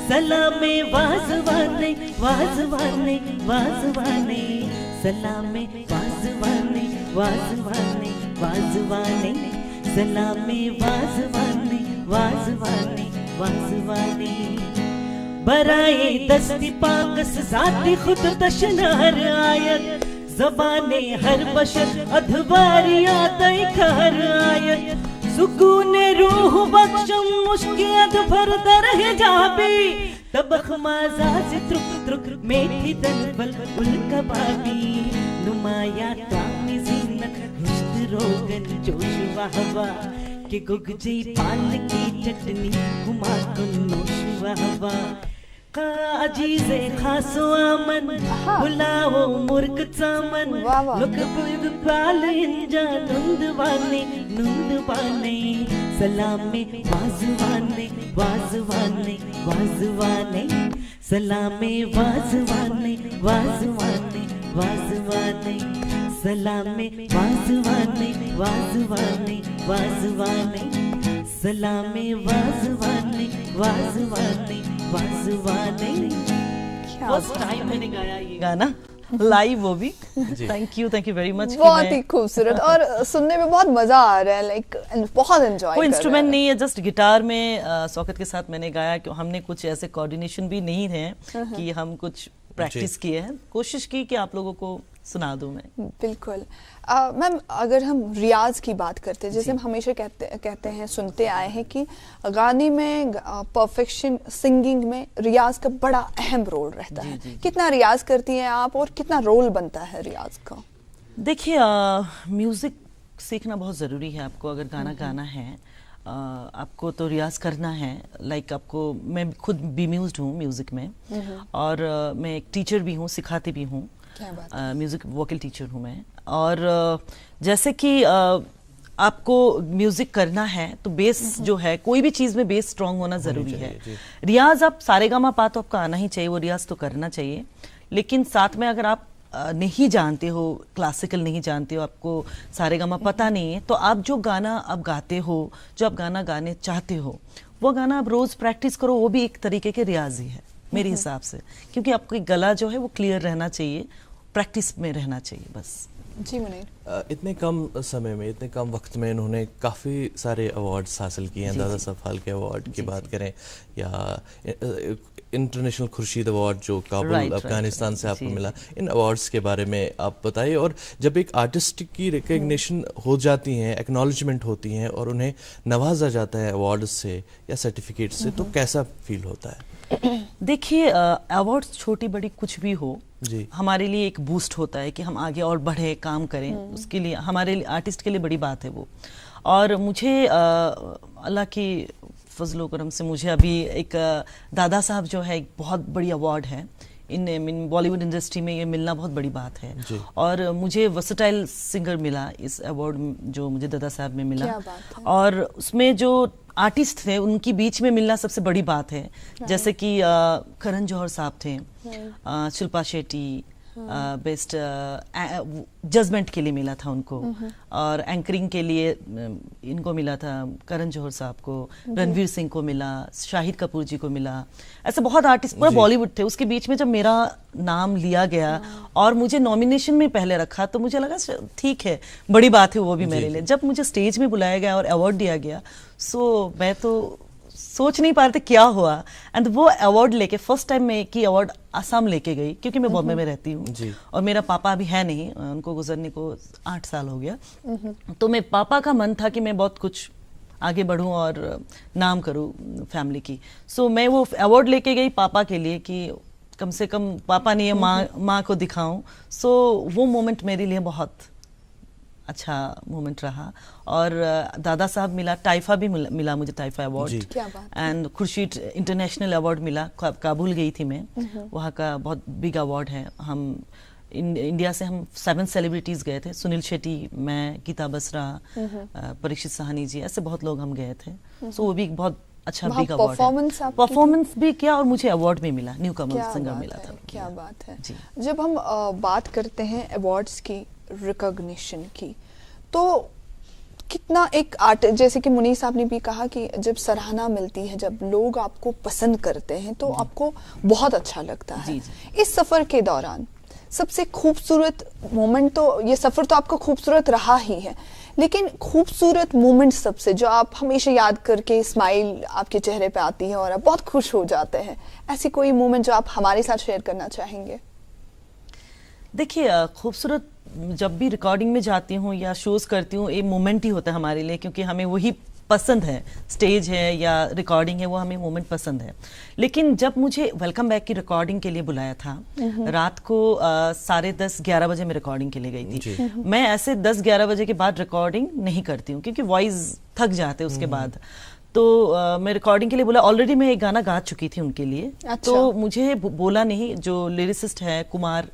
सलामे वाज़वाने वाज़वाने वाज़वाने, सलामे वाज़वाने वाज़वाने वाज़वाने, सलामे वाज़वाने वाज़वाने वाज़वाने। बराए दस्ती पाकस जाती खुद तशनहर आयत, ज़बाने हर बशर अधवारिया तय खर आयत, सुकून रूह बख्शम मुश्किल भर दर हिजाबी, तबख माज़ा से त्रुक त्रुक मेथी दनबल उल कबाबी, नुमाया तामी ज़ीनत हिश्त रोगन जोश वहवा, कि गुगजी पान की चटनी घुमा कुन्नोश वहवा, काजीज़े खासो आमन बुलाओ मुर्ग चामन, लुक बुग पाल इंजा नुंदवाने नुंदवाने, Salameh वाज़वाने वाज़वाने वाज़वाने, Salameh वाज़वाने वाज़वाने वाज़वाने, Salameh वाज़वाने वाज़वाने वाज़वाने, Salameh वाज़वाने वाज़वाने वाज़वाने। First time मैंने गाया ये गाना लाइव, वो भी। Thank you very much. बहुत ही खूबसूरत और सुनने में बहुत मजा आ रहा है, लाइक बहुत एंजॉय। कोई इंस्ट्रूमेंट नहीं है, जस्ट गिटार में सौकत के साथ मैंने गाया, कि हमने कुछ ऐसे कोऑर्डिनेशन भी नहीं है कि हम कुछ प्रैक्टिस किए हैं, कोशिश की कि आप लोगों को सुना दूं मैं। बिल्कुल मैम, अगर हम रियाज की बात करते हैं, जैसे हम हमेशा कहते हैं, सुनते आए हैं कि गाने में परफेक्शन, सिंगिंग में रियाज का बड़ा अहम रोल रहता है। कितना रियाज करती हैं आप और कितना रोल बनता है रियाज का? देखिए म्यूज़िक सीखना बहुत ज़रूरी है आपको। अगर गाना गाना है आपको तो रियाज करना है। लाइक आपको, मैं खुद बीम्यूज्ड हूँ म्यूज़िक में, और मैं एक टीचर भी हूँ, सिखाती भी हूँ। म्यूज़िक वोकल टीचर हूँ मैं। और जैसे कि आपको म्यूजिक करना है तो बेस जो है, कोई भी चीज में बेस स्ट्रांग होना जरूरी है। रियाज आप सारेगामा पा तो आपको आना ही चाहिए, वो रियाज तो करना चाहिए। लेकिन साथ में अगर आप नहीं जानते हो, क्लासिकल नहीं जानते हो, आपको सारेगामा पता नहीं है, तो आप जो गाना आप गाते हो, जो आप गाना गाने चाहते हो, वो गाना आप रोज प्रैक्टिस करो। वो भी एक तरीके के रियाज ही है मेरे हिसाब से, क्योंकि आपका गला जो है वो क्लियर रहना चाहिए, प्रैक्टिस में रहना चाहिए बस। जी मुनीर, इतने कम समय में, इतने कम वक्त में इन्होंने काफ़ी सारे अवार्ड्स हासिल किए हैं। दादा साहब फाल्के अवार्ड की बात करें, या इंटरनेशनल खुर्शीद अवार्ड जो काबुल अफगानिस्तान से आपको मिला, इन अवार्ड्स के बारे में आप बताइए। और जब एक आर्टिस्ट की रिकग्निशन हो जाती हैं, एक्नॉलेजमेंट होती हैं, और उन्हें नवाजा जाता है अवार्ड से या सर्टिफिकेट से, तो कैसा फील होता है? देखिए अवार्ड्स छोटी बड़ी कुछ भी हो जी, हमारे लिए एक बूस्ट होता है कि हम आगे और बढ़े, काम करें। उसके लिए हमारे लिए, आर्टिस्ट के लिए बड़ी बात है वो। और मुझे अल्लाह की फजलो करम से मुझे अभी एक दादा साहब जो है, एक बहुत बड़ी अवार्ड है इन बॉलीवुड इंडस्ट्री में, ये मिलना बहुत बड़ी बात है। और मुझे वर्सेटाइल सिंगर मिला इस अवार्ड जो मुझे दादा साहब में मिला। और उसमें जो आर्टिस्ट थे उनकी बीच में मिलना सबसे बड़ी बात है। जैसे कि करण जौहर साहब थे, शिल्पा शेट्टी, बेस्ट जजमेंट के लिए मिला था उनको, और एंकरिंग के लिए इनको मिला था करण जौहर साहब को, रणवीर सिंह को मिला, शाहिद कपूर जी को मिला। ऐसे बहुत आर्टिस्ट पूरा बॉलीवुड थे। उसके बीच में जब मेरा नाम लिया गया और मुझे नॉमिनेशन में पहले रखा, तो मुझे लगा ठीक है, बड़ी बात है वो भी मेरे लिए। जब मुझे स्टेज में बुलाया गया और अवार्ड दिया गया, सो मैं तो सोच नहीं पा रहे थे क्या हुआ। एंड वो अवार्ड लेके फर्स्ट टाइम मैं एक ही अवार्ड आसाम लेके गई, क्योंकि मैं बॉम्बे में रहती हूँ और मेरा पापा अभी है नहीं, उनको गुजरने को 8 साल हो गया। तो मैं, पापा का मन था कि मैं बहुत कुछ आगे बढ़ूं और नाम करूं फैमिली की। सो मैं वो अवार्ड लेके गई पापा के लिए कि कम से कम पापा ने ये माँ को दिखाऊं। सो वो मोमेंट मेरे लिए बहुत अच्छा मोमेंट रहा। और दादा साहब मिला, टाइफा भी मिला मुझे, टाइफा award, and Khurshid international award मिला। काबुल गई थी मैं, वहाँ का बहुत बिग अवार्ड है। हम इंडिया से हम 7 सेलिब्रिटीज गए थे, सुनील शेट्टी, मैं, गीता बसरा, परीक्षित साहनी जी, ऐसे बहुत लोग हम गए थे। सो वो भी बहुत अच्छा बिग अवार्ड है। परफॉर्मेंस भी किया और मुझे अवार्ड भी मिला, न्यू कमर सिंगर मिला था। क्या बात है। जब हम बात करते हैं अवार्ड्स की, रिकॉग्निशन की, तो कितना एक आर्ट, जैसे कि मुनीर साहब ने भी कहा कि जब सराहना मिलती है, जब लोग आपको पसंद करते हैं, तो आपको बहुत अच्छा लगता है। इस सफर के दौरान सबसे खूबसूरत मोमेंट, तो ये सफर तो आपका खूबसूरत रहा ही है, लेकिन खूबसूरत मोमेंट सबसे जो आप हमेशा याद करके स्माइल आपके चेहरे पे आती है और आप बहुत खुश हो जाते हैं, ऐसी कोई मोमेंट जो आप हमारे साथ शेयर करना चाहेंगे? देखिए खूबसूरत, जब भी रिकॉर्डिंग में जाती हूँ या शोज करती हूँ, ये मोमेंट ही होता है हमारे लिए, क्योंकि हमें वही पसंद है, स्टेज है या रिकॉर्डिंग है, वो हमें मोमेंट पसंद है। लेकिन जब मुझे वेलकम बैक की रिकॉर्डिंग के लिए बुलाया था, रात को 10:30-11 बजे मैं रिकॉर्डिंग के लिए गई थी। मैं ऐसे 10-11 बजे के बाद रिकॉर्डिंग नहीं करती हूँ, क्योंकि वॉइस थक जाते उसके बाद। तो मैं रिकॉर्डिंग के लिए बोला, ऑलरेडी मैं एक गाना गा चुकी थी उनके लिए। तो मुझे बोला नहीं, जो लिरिसिस्ट है कुमार,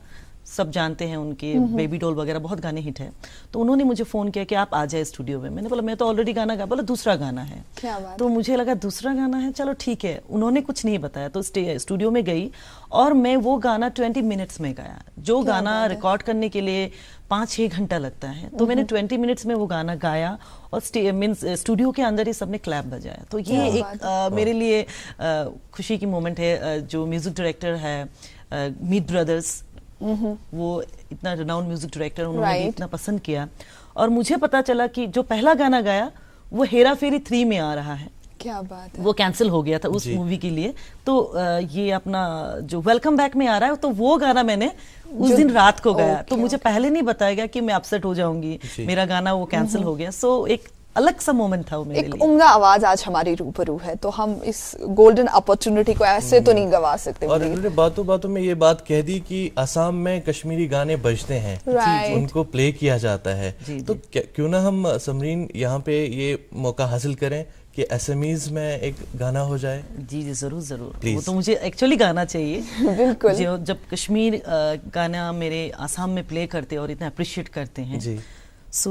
सब जानते हैं उनके, बेबी डॉल वगैरह बहुत गाने हिट है, तो उन्होंने मुझे फोन किया कि आप आ जाए स्टूडियो में। मैंने बोला मैं तो ऑलरेडी गाना गा, बोला दूसरा गाना है। क्या बात तो मुझे लगा दूसरा गाना है, चलो ठीक है। उन्होंने कुछ नहीं बताया, तो स्टूडियो में गई और मैं वो गाना 20 मिनट्स में गाया। जो गाना रिकॉर्ड करने के लिए 5-6 घंटा लगता है, तो मैंने 20 मिनट्स में वो गाना गाया और स्टूडियो के अंदर ही सबने क्लैप बजाया। तो ये एक मेरे लिए खुशी की मोमेंट है। जो म्यूजिक डायरेक्टर है मीत ब्रदर्स, वो इतना रिनाउंड म्यूजिक डायरेक्टर, उन्होंने इतना पसंद किया। और मुझे पता चला कि जो पहला गाना गाया वो हेरा फेरी 3 में आ रहा है। क्या बात है। वो कैंसिल हो गया था उस मूवी के लिए। तो ये अपना जो वेलकम बैक में आ रहा है, तो वो गाना मैंने उस दिन रात को गाया। तो मुझे पहले नहीं बताया गया कि मैं अपसेट हो जाऊंगी, मेरा गाना वो कैंसिल हो गया। सो एक अलग सा मोमेंट था वो मेरे एक लिए। उम्दा आवाज आज हमारी रूबरू है, तो हम इस गोल्डन अपॉर्चुनिटी को ऐसे तो नहीं गवा सकते। और उन्होंने बातों बातों में ये बात कह दी कि असम में कश्मीरी गाने बजते हैं, Right. उनको प्ले किया जाता है। जी, तो क्यों ना हम समरीन यहाँ पे ये मौका हासिल करें कि असमीज में एक गाना हो जाए। जी जी जरूर जरूर, Please. वो तो मुझे एक्चुअली गाना चाहिए। बिल्कुल। जो जब कश्मीर गाना मेरे आसाम में प्ले करते हैं और इतना अप्रिशिएट करते हैं, जी। सो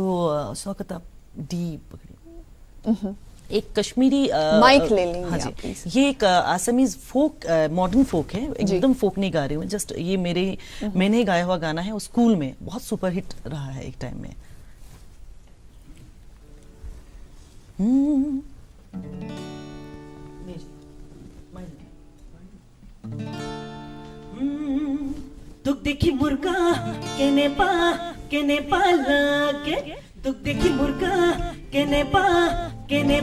उस वक्त आप डी पकड़िए, एक कश्मीरी माइक ले लेंगे हाँ आप, जी, please. ये एक आसामीज फोक मॉडर्न फोक है, एकदम फोक नहीं गा रही हूँ, जस्ट ये मैंने गाया हुआ गाना है, वो स्कूल में बहुत सुपरहिट रहा है एक टाइम में। दुख देखी मुर्गा केने पा लागे, दुख देखी मुर्गा केने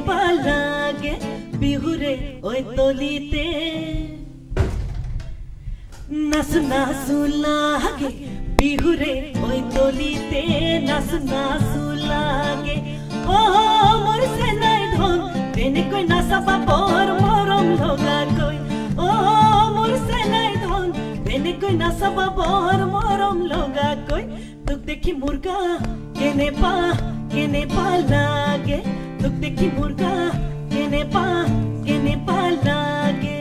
पा लागे, बिहुरे ओए तोलीते नासु लागे, बिहुरे ओए तोलीते नासु लागे। ओ मोर से नहीं ढोंग देने कोई नासा बापोर मोरम लोगा कोई, ओ मोर से नहीं ढोंग देने कोई नासा बापोर मोरम लोगा कोई। दुख देखी मुर्गा केने पा लागे, दुख देखी मुर्गा केने पा लागे।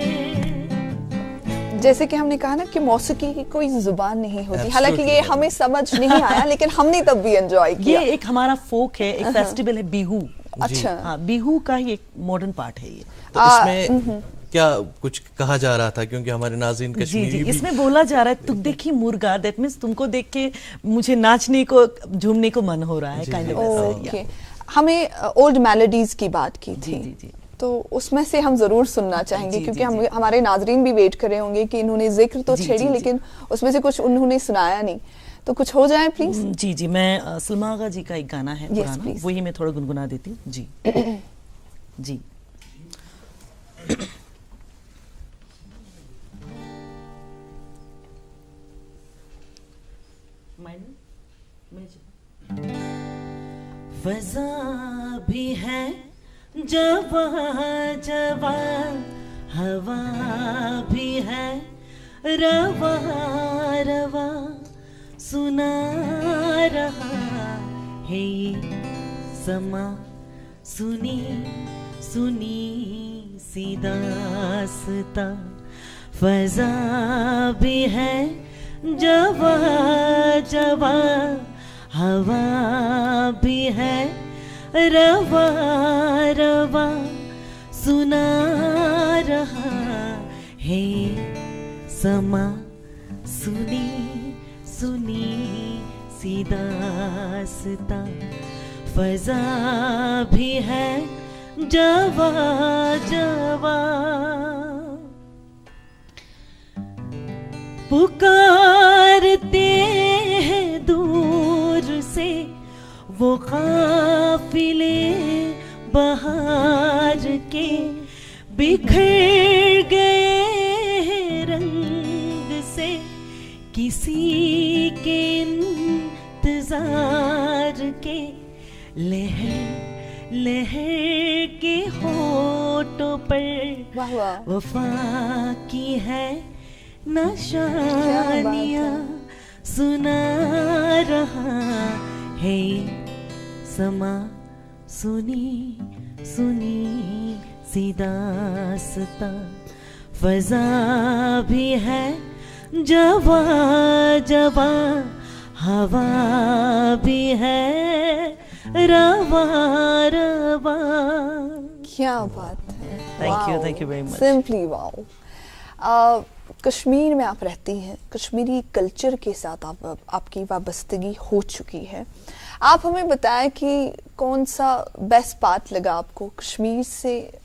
जैसे कि हमने कहा ना कि मौसीकी की कोई जुबान नहीं होती, हालांकि ये Absolutely. हमें समझ नहीं आया, लेकिन हमने तब भी एंजॉय किया। ये एक हमारा फोक है, एक फेस्टिवल है बिहू। अच्छा। हाँ, बिहू का ही एक मॉडर्न पार्ट है ये। तो इसमें क्या कुछ कहा जा रहा था, क्योंकि हमारे नाज़रीन जी कश्मीरी जी, भी इसमें बोला जा रहा है तुम देखी मुर्गा, दैट मीन्स तुमको देख के मुझे नाचने को झूमने को मन हो रहा है, काइंड ऑफ। ओके, हमें ओल्ड मेलोडीज की बात की थी, जी, जी। तो उसमें से हम जरूर सुनना चाहेंगे, जी, क्योंकि जी, हम जी। हमारे नाजरीन भी वेट कर रहे होंगे कि इन्होंने जिक्र तो जी, छेड़ी, जी, जी। लेकिन उसमें से कुछ उन्होंने सुनाया नहीं, तो कुछ हो जाए प्लीज। जी जी, मैं सलमा आगा जी का एक गाना है Yes, पुराना, please. वही मैं थोड़ा गुनगुना देती हूँ। जी जी। फजा भी है जवा जवा, हवा भी है रवा रवा, सुना रहा है ये समा, सुनी सुनी सी दास्तां। फजा भी है जवा जवा, हवा भी है रवा रवा, सुना रहा है समा, सुनी सुनी सी दास्तां। फजा भी है जवा जवा, पुकारते हैं दूर से वो काफिले बहार के, बिखर गए रंग से किसी के इंतजार के। लहर लहर के होठों पर वाह वाह, वफा की है क्या नशानियाँ, बात सुना रहा है समा, सुनी सुनी सी दास्तां। फजा भी है जवा जवा, हवा भी है रवा रवा। क्या बात है, Thank you very much. Simply wow. Kashmir में आप रहती हैं, कश्मीरी कल्चर के साथ आपकी वाबस्तगी हो चुकी है। आप हमें बताएं कि कौन सा बेस्ट पार्ट लगा आपको कश्मीर से,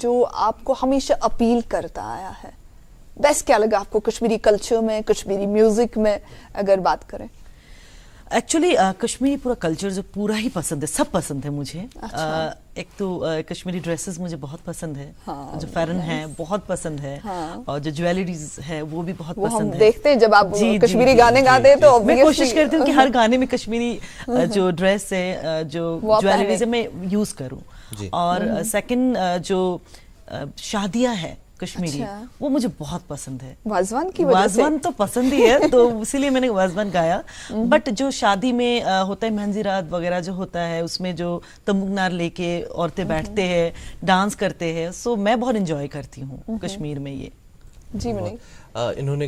जो आपको हमेशा अपील करता आया है। बेस्ट क्या लगा आपको कश्मीरी कल्चर में, कश्मीरी म्यूजिक में, अगर बात करें? एक्चुअली कश्मीरी पूरा कल्चर जो पूरा ही पसंद है, सब पसंद है मुझे। एक तो कश्मीरी ड्रेसेस मुझे बहुत पसंद है, जो फैरन है बहुत पसंद है, और जो ज्वेलरीज है वो भी बहुत वो पसंद हम है। देखते हैं जब आप कश्मीरी गाने गाते हैं तो मैं कोशिश करती हूँ कि हर गाने में कश्मीरी जो ड्रेस है, जो ज्वेलरीज है, मैं यूज करूँ। और सेकंड जो शादियां है कश्मीरी, वो मुझे बहुत पसंद है। वाजवान की वजह से? वाजवान तो पसंद ही है, तो इसीलिए मैंने वाजवान गाया। बट जो शादी में होता है, मेहंदी रात वगैरह जो होता है, उसमें जो तंबूकनार लेके औरतें बैठते हैं, डांस करते हैं, सो मैं बहुत एंजॉय करती हूँ कश्मीर में ये। जी मुनीर, इन्होंने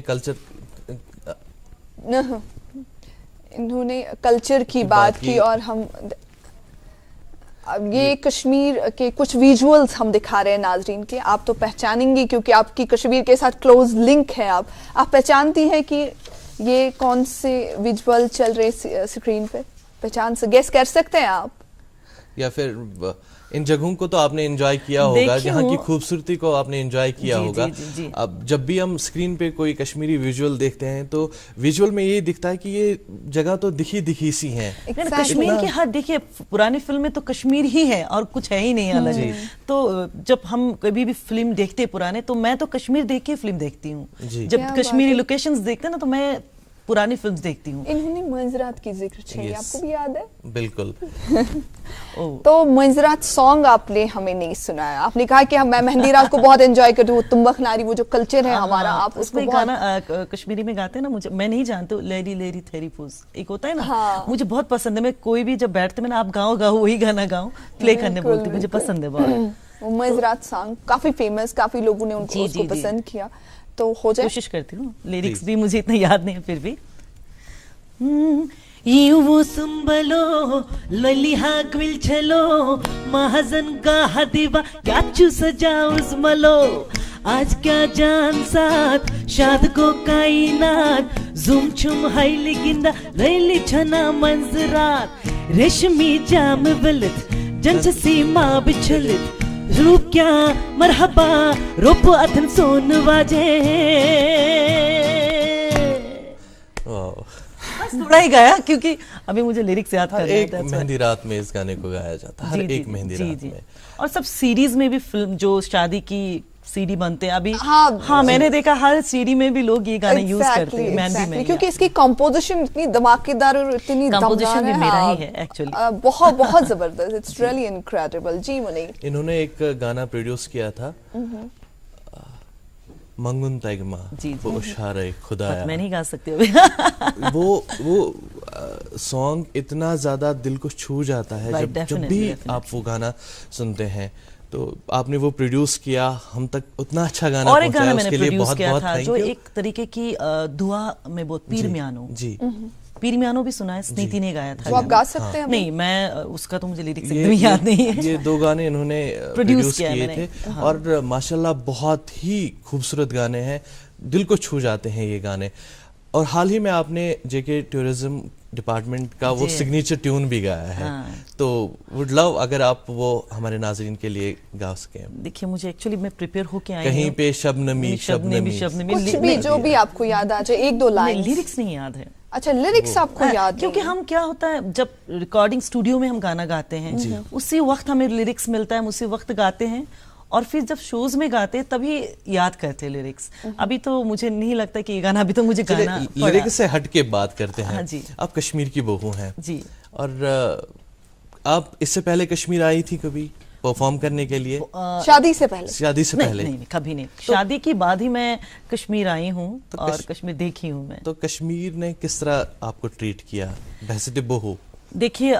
कल्चर की बात की, और हम अब ये कश्मीर के कुछ विजुअल्स हम दिखा रहे हैं नाजरीन के। आप तो पहचानेंगी क्योंकि आपकी कश्मीर के साथ क्लोज लिंक है। आप पहचानती हैं कि ये कौन से विजुअल चल रहे स्क्रीन पे? पहचान से गेस कर सकते हैं आप? या फिर इन जगहों को तो आपने एंजॉय किया होगा, जहाँ की खूबसूरती को आपने एंजॉय किया होगा। अब जब भी हम स्क्रीन पे कोई कश्मीरी विजुअल देखते हैं तो विजुअल में ये दिखता है कि ये जगह तो दिखी सी हैं। कश्मीर की हर, देखिए पुरानी फिल्म में तो कश्मीर ही है और कुछ है ही नहीं अलग। तो जब हम कभी भी फिल्म देखते हैं पुराने, तो मैं तो कश्मीर देख के फिल्म देखती हूँ। जब कश्मीरी लोकेशंस देखते हैं ना, तो मैं पुरानी फिल्म्स देखती हूँ। इन्होंने मंजरात की जिक्र छेड़ी, आपको भी याद है? बिल्कुल। तो मंजरात सॉन्ग आपने हमें नहीं सुनाया। आपने कहा कि मैं मेहंदी रात को बहुत एंजॉय करती हूँ, तुम्बक नारी वो जो कल्चर है हमारा, आप उसको गाना कश्मीरी में गाते हैं ना, मुझे, मैं नहीं जानती हूँ, लेरी लेरी थेरी फूस एक होता है ना, मुझे बहुत पसंद है। मैं कोई भी जब बैठते मैंने आप गाओ वही गाना गाऊं, प्ले करने बोलती, मुझे पसंद है बहुत। वो मंजरात सॉन्ग काफी फेमस, काफी लोगों ने उसको पसंद किया। तो हो जाए, कोशिश करती हूँ, लिरिक्स भी मुझे इतना याद नहीं है फिर भी। वो संभलो ललिहा ग्विल चलो महाजन का हदीवा क्या चू सजा उजमलो आज क्या जान साथ शाद को कायनात जुम छुम हाइली गिंदा लैली छना मंजरात रेशमी जाम बलत जंच सीमा बिछलित रूप क्या मरहबा रूप अथन सोन वाजे। थोड़ा ही गाया क्योंकि अभी मुझे लिरिक्स याद करना है। एक मेहंदी रात में इस गाने को गाया जाता है, हर एक मेहंदी रात में। और सब सीरीज में भी फिल्म जो शादी की सीडी बनते हैं अभी, हाँ मैंने देखा हर सीडी में भी लोग ये गाने यूज करते हैं मेहंदी में, क्योंकि इसकी कंपोजिशन इतनी धमाकेदार और इतनी कंपोजिशन भी मेरा ही है एक्चुअली, बहुत जबरदस्त, इट्स रियली इनक्रेडिबल। जी मुनीर, इन्होंने एक गाना प्रोड्यूस किया था, मंगुन तैगमा, वो उशारे खुदाया, मैं नहीं गा सकती अभी। वो सॉन्ग इतना ज्यादा दिल को छू जाता है जब भी आप वो गाना सुनते हैं। तो आपने वो प्रोड्यूस किया, हम तक उतना अच्छा गाना और एक गाना मैंने उसके लिए बहुत बहुत था जो एक तरीके की दुआ में बहुत पीर मियानो जी पीर मियानो भी सुना है, स्नीति ने गाया था। वो आप गा सकते हैं? नहीं, मैं उसका तो मुझे लिरिक्स एकदम याद नहीं है। ये दो गाने इन्होंने प्रोड्यूस किए थे और माशाल्लाह बहुत ही खूबसूरत गाने हैं, दिल को छू जाते हैं ये गाने। और हाल ही में आपने जेके टूरिज्म डिपार्टमेंट का वो सिग्नेचर ट्यून भी गाया है, तो वुड लव अगर आप वो हमारे नाज़रीन के लिए गा सकें। देखिए मुझे एक्चुअली मैं प्रिपेयर होके आई हूं, कहीं पे शबनमी कुछ भी जो भी आपको याद आ जाए, एक दो लाइन। लिरिक्स नहीं याद है। अच्छा, लिरिक्स आपको याद? क्योंकि हम क्या होता है जब रिकॉर्डिंग स्टूडियो में हम गाना गाते हैं उसी वक्त हमें लिरिक्स मिलता है, हम उसी वक्त गाते हैं और फिर जब शोज में गाते तभी याद करते लिरिक्स। अभी तो मुझे नहीं लगता कि ये गाना अभी तो मुझे गाना लिरिक्स से हट के बात करते हैं। जी। आप कश्मीर की बहू हैं जी, और आप इससे पहले कश्मीर आई थी कभी परफॉर्म करने के लिए? शादी से पहले? शादी से पहले नहीं, कभी नहीं। शादी की बाद ही मैं कश्मीर आई हूँ और कश्मीर देखी हूँ मैं। तो कश्मीर ने किस तरह आपको ट्रीट किया बहसियत बहू? देखिए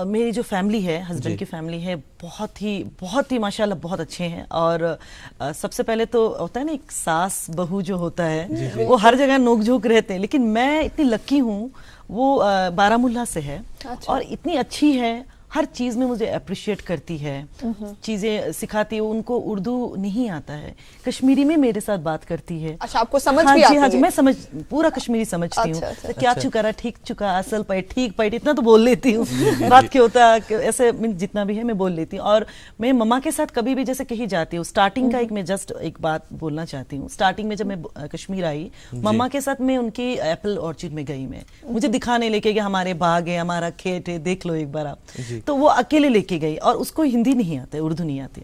मेरी जो फैमिली है, हस्बैंड की फैमिली है, बहुत ही माशाल्लाह बहुत अच्छे हैं। और सबसे पहले तो होता है ना एक सास बहू जो होता है वो हर जगह नोक-झोंक रहते हैं, लेकिन मैं इतनी लकी हूँ, वो बारामुल्ला से है और इतनी अच्छी है हर चीज़ में मुझे अप्रिशिएट करती है, चीज़ें सिखाती है। उनको उर्दू नहीं आता है, कश्मीरी में मेरे साथ बात करती है। अच्छा, आपको समझ हाँ भी जी, आती हाँ जी, है? मैं समझ पूरा कश्मीरी समझती हूँ। अच्छा, तो क्या चुकारा, ठीक चुका, असल पैट, ठीक पैट, इतना तो बोल लेती हूँ। बात क्या होता है ऐसे जितना भी है मैं बोल लेती हूँ। और मैं मम्मा के साथ कभी भी जैसे कहीं जाती हूँ, स्टार्टिंग का मैं जस्ट एक बात बोलना चाहती हूँ। स्टार्टिंग में जब मैं कश्मीर आई, मम्मा के साथ मैं उनकी एप्पल ऑर्चर्ड में गई। मैं मुझे दिखाने लेके कि हमारे बाग है, हमारा खेत है, देख लो एक बार आप। तो वो अकेले लेके गई और उसको हिंदी नहीं आती, उर्दू नहीं आती।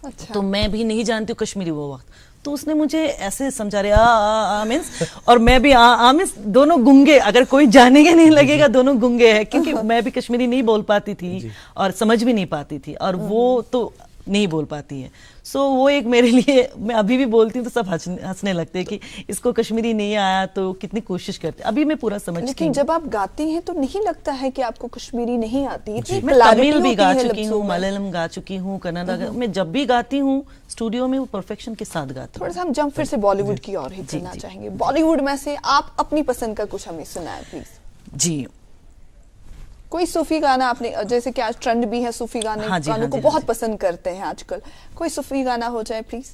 अच्छा। तो मैं भी नहीं जानती हूँ कश्मीरी वो वक्त। तो उसने मुझे ऐसे समझा रहे आ मीन्स, और मैं भी आ मीन्स, दोनों गुंगे, अगर कोई जानेगा नहीं लगेगा दोनों गुंगे हैं, क्योंकि मैं भी कश्मीरी नहीं बोल पाती थी और समझ भी नहीं पाती थी, और वो तो नहीं बोल पाती है। सो वो एक मेरे लिए, मैं अभी भी बोलती हूँ तो सब हंसने लगते हैं कि इसको कश्मीरी नहीं आया, तो कितनी कोशिश करते। अभी मैं पूरा समझती हूँ। लेकिन जब आप गाती हैं तो नहीं लगता है कि आपको कश्मीरी नहीं आती? मैं तमिल भी गा चुकी हूँ, मलयालम गा चुकी हूँ, कन्नड़ा। मैं जब भी गाती हूँ स्टूडियो में वो परफेक्शन के साथ गाती हूँ। थोड़ा सा हम जंप फिर से बॉलीवुड की ओर ही करना चाहेंगे। बॉलीवुड में से आप अपनी पसंद का कुछ हमें सुनाएं प्लीज। जी, कोई सूफी गाना आपने, जैसे कि आज ट्रेंड भी है सूफी गाने, हाँ जी, गानों हाँ को जी, बहुत हाँ जी। पसंद करते हैं आजकल। कोई सूफी गाना हो जाए प्लीज।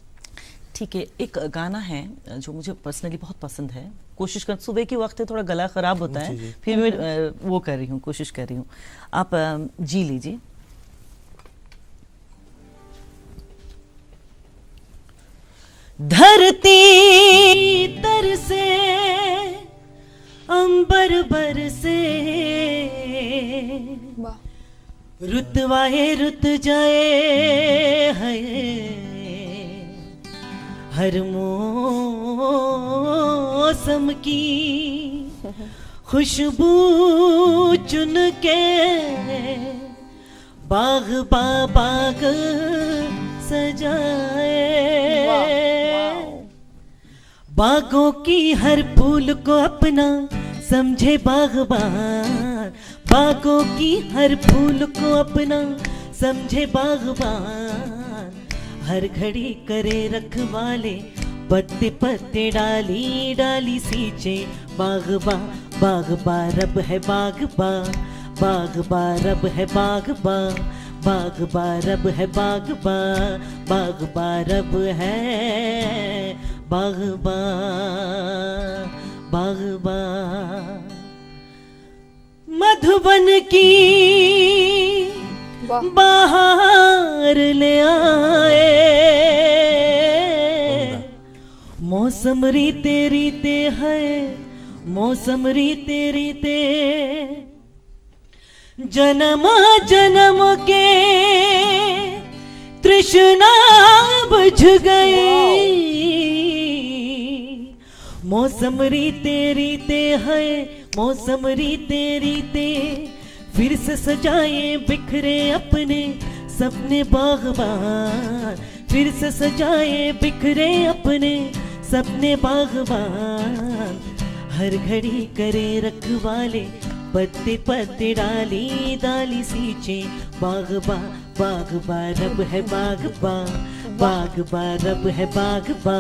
ठीक है, एक गाना है जो मुझे पर्सनली बहुत पसंद है। कोशिश कर, सुबह के वक्त है, थोड़ा गला खराब होता है, फिर मैं वो कर रही हूँ, कोशिश कर रही हूँ। आप जी लीजिए। धरती तरसे, अंबर बरसे, रुतवाए रुत जाए है, हर मौसम की खुशबू चुन के, बाग बाग सजाए, बागों की हर फूल को अपना समझे बागबान, बागों की हर फूल को अपना समझे बागबान, हर घड़ी करे रखवाले, पत्ते पत्ते डाली डाली सींचे, बागबा बागबा रब है बागबा, बागबा रब है बागबा, बागबा रब है बागबा, बागबा रब है बागबा, बागबा। मधुबन की बाहर ले आए, मौसम रीते रीते है, मौसम रीते रीते, जन्म जन्म के तृष्णा बुझ गई, मौसम रीते रीते है, मौसम रीते रीते, फिर से सजाए बिखरे अपने सपने बागबान, फिर से सजाए बिखरे अपने सपने बागबान, हर घड़ी करे रखवाले, पत्ते पत्ते डाली डाली सींचे, बागबा बागबा रब है बागबा, बागबा रब है बागबा,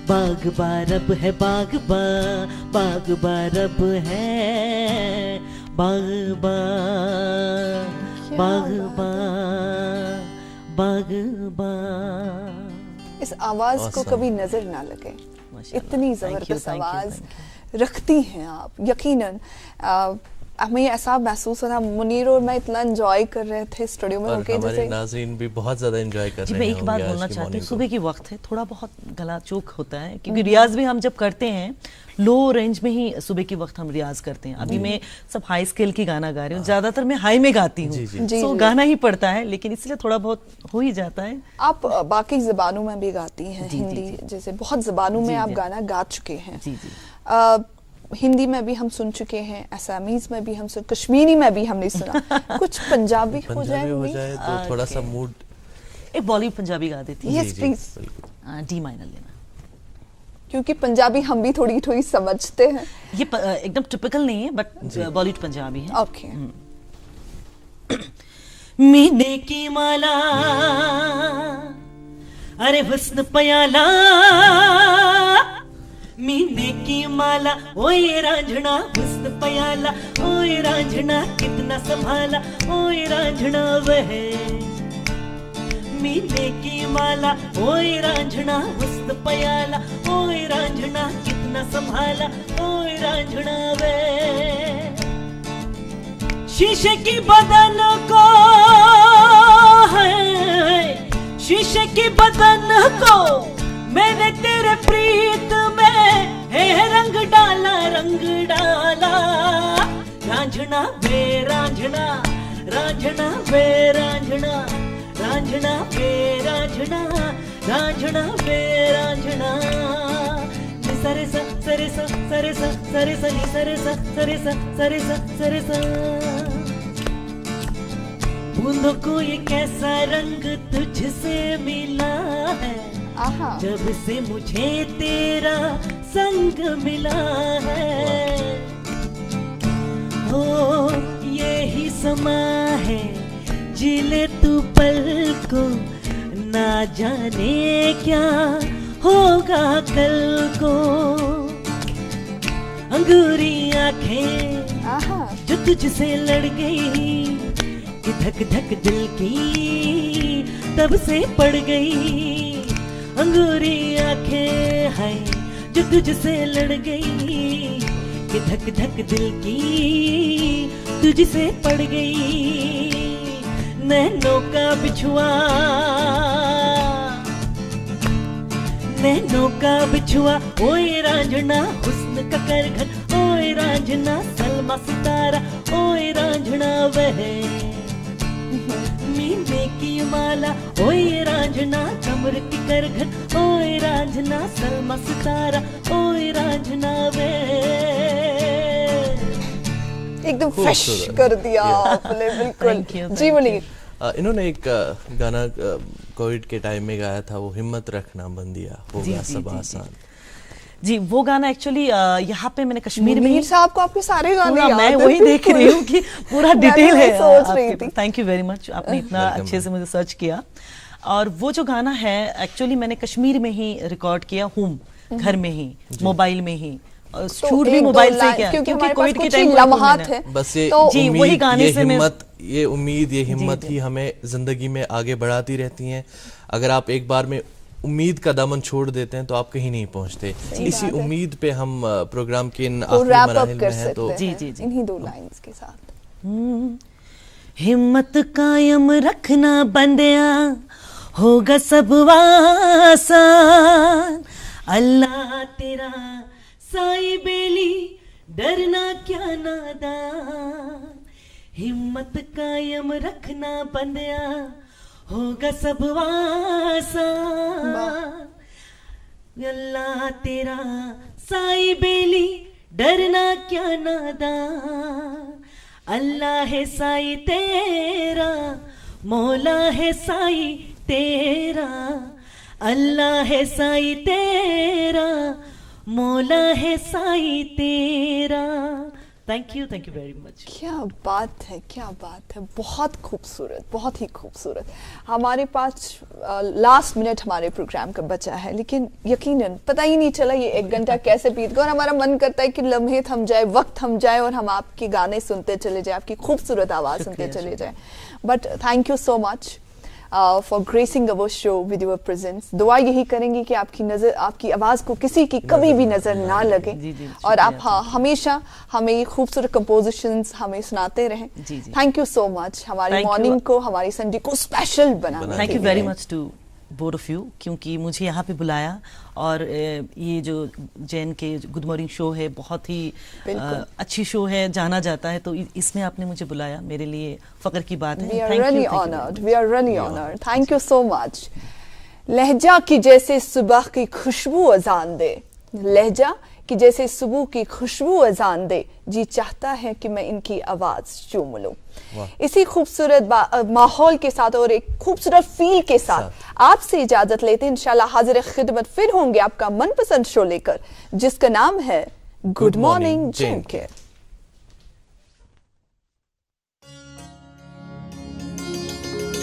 बागबा रब है बागबा, बागबा रब है बागबा, बागबा बागबा। इस आवाज को कभी नजर ना लगे, इतनी जबरदस्त आवाज रखती हैं आप। यकीनन हमें ऐसा महसूस हो रहा, मुनीर और मैं इतना एंजॉय कर रहे थे स्टूडियो में होके, जैसे नाज़रीन भी बहुत ज्यादा एंजॉय कर रहे हैं। मैं एक बात बोलना चाहती हूँ, सुबह की वक्त है, थोड़ा बहुत गला चोक होता है, क्योंकि रियाज भी हम जब करते हैं लो रेंज में ही सुबह की वक्त हम रियाज करते हैं। अभी मैं सब हाई स्केल की गाना गा रही हूँ, ज्यादातर मैं हाई में गाती हूँ, तो गाना ही पड़ता है, लेकिन इसलिए थोड़ा बहुत हो ही जाता है। आप बाकी जबानों में भी गाती हैं, हिंदी जैसे बहुत जबानों में आप गाना गा चुके हैं। हिंदी में भी हम सुन चुके हैं, असमीज में भी हम सुन, कश्मीरी में भी हमने सुना, कुछ पंजाबी हो जाए तो थोड़ा सा मूड। एक बॉलीवुड पंजाबी गा देती हूँ। Yes please. डी माइनर लेना, क्योंकि पंजाबी हम भी थोड़ी थोड़ी समझते हैं। ये एकदम टिपिकल नहीं है, बट बॉलीवुड पंजाबी है। ओके। मीने की माला, अरे हुस्न पयाला, मीने की माला ओए रांझना हुस्न पयाला, ओए रांझना कितना संभाला, ओए रांझना वह मीने की माला, ओए रांझना हुस्न पयाला, ओए रांझना कितना संभाला, ओए रांझना वे शीशे की बदन को है, शीशे की बदन को मैंने तेरे प्रीत में है रंग डाला, रंग डाला। रांझना वे रांझना, रांझना वे रांझना, रांझना वे रांझना, रांझना वे रांझना। सरे सा सरे सा सरे सा सरे सा नी सरे सा सरे सा सरे सा सरे सा। बूंदों को ये कैसा रंग तुझसे मिला है, जब से मुझे तेरा संग मिला है। हो यही समा है, जिले तू पल को, ना जाने क्या होगा कल को। अंगूरी आंखें जो तुझसे लड़ गई, कि धक धक दिल की तब से पड़ गई। अंगूरी आंखें हैं जो तुझसे लड़ गई, कि धक धक दिल की तुझसे पड़ गई। नैनों का बिछुआ, नैनों का बिछुआ, ओए रांझना हुस्न का करघन, ओए रांझना सलमा सितारा, ओए रांझना वह मीने की माला, ओए रांझना कमर की करघन, ओए रांझना सलमा सितारा, ओए रांझना वे। एकदम फ्रेश कर दिया आपने, बिल्कुल। जी बोलिए। इन्होंने एक गाना कोविड के टाइम में गाया था, वो हिम्मत रखना बंदिया हो गया सब आसान। जी वो गाना एक्चुअली यहाँ पे मैंने कश्मीर में ही, साहब को आपके सारे गाने याद मैं वही देख रही हूँ कि पूरा डिटेल है। थैंक यू वेरी मच, आपने इतना अच्छे से मुझे सर्च किया। और वो जो गाना है एक्चुअली मैंने कश्मीर में ही रिकॉर्ड किया, होम घर में ही, मोबाइल में ही, शूट भी मोबाइल से किया, क्योंकि कोविड के टाइम लम्हात है। बस ये जी वही गाने से ये उम्मीद, ये हिम्मत ही हमें जिंदगी में आगे बढ़ाती रहती हैं। अगर आप एक बार में उम्मीद का दामन छोड़ देते हैं तो आप कहीं नहीं पहुंचते। इसी उम्मीद पे हम प्रोग्राम के इन आखिरी मराहिल में हैं, तो जी इन्हीं दो लाइंस के साथ हिम्मत कायम रखना बंदिया, होगा सब आसान। अल्लाह तेरा साई बेली, डरना क्या नादान। हिम्मत कायम रखना बंदिया, होगा सब आसान। अल्लाह तेरा साई बेली, डरना क्या नादान। अल्लाह है साई तेरा, मौला है साई तेरा। अल्लाह है साई तेरा, मौला है साई तेरा। Thank you very much. क्या बात है, क्या बात है, बहुत खूबसूरत, बहुत ही खूबसूरत। हमारे पास लास्ट मिनट हमारे प्रोग्राम का बचा है, लेकिन यकीनन पता ही नहीं चला ये 1 घंटा कैसे बीत गया। और हमारा मन करता है कि लम्हे थम जाए, वक्त थम जाए और हम आपके गाने सुनते चले जाए, आपकी खूबसूरत आवाज़ सुनते चले जाए। But thank you so much for gracing our show with your presence. दुआ यही करेंगे कि आपकी नज़र, आपकी आवाज़ को किसी की कभी भी नज़र ना लगे, और आप हमेशा हमें ये खूबसूरत कंपोजिशंस हमें सुनाते रहें। थैंक यू सो मच, हमारी मॉर्निंग को, हमारी संडे को स्पेशल बनाने। Thank you very much to both of you, क्योंकि मुझे यहाँ पे बुलाया, और ये जो जैन के गुड मॉर्निंग शो है बहुत ही अच्छी शो है, जाना जाता है, तो इसमें आपने मुझे बुलाया, मेरे लिए फख्र की बात है। We are really honored. Thank you so much. लहजा की जैसे सुबह की खुशबू अजान दे, लहजा कि जैसे सुबह की खुशबू अजान दे, जी चाहता है कि मैं इनकी आवाज़ चूम लूं। इसी खूबसूरत माहौल के साथ और एक खूबसूरत फील के साथ आपसे इजाजत लेते हैं। इंशाल्लाह हाजिर खिदमत फिर होंगे आपका मनपसंद शो लेकर, जिसका नाम है गुड मॉर्निंग जेएनके।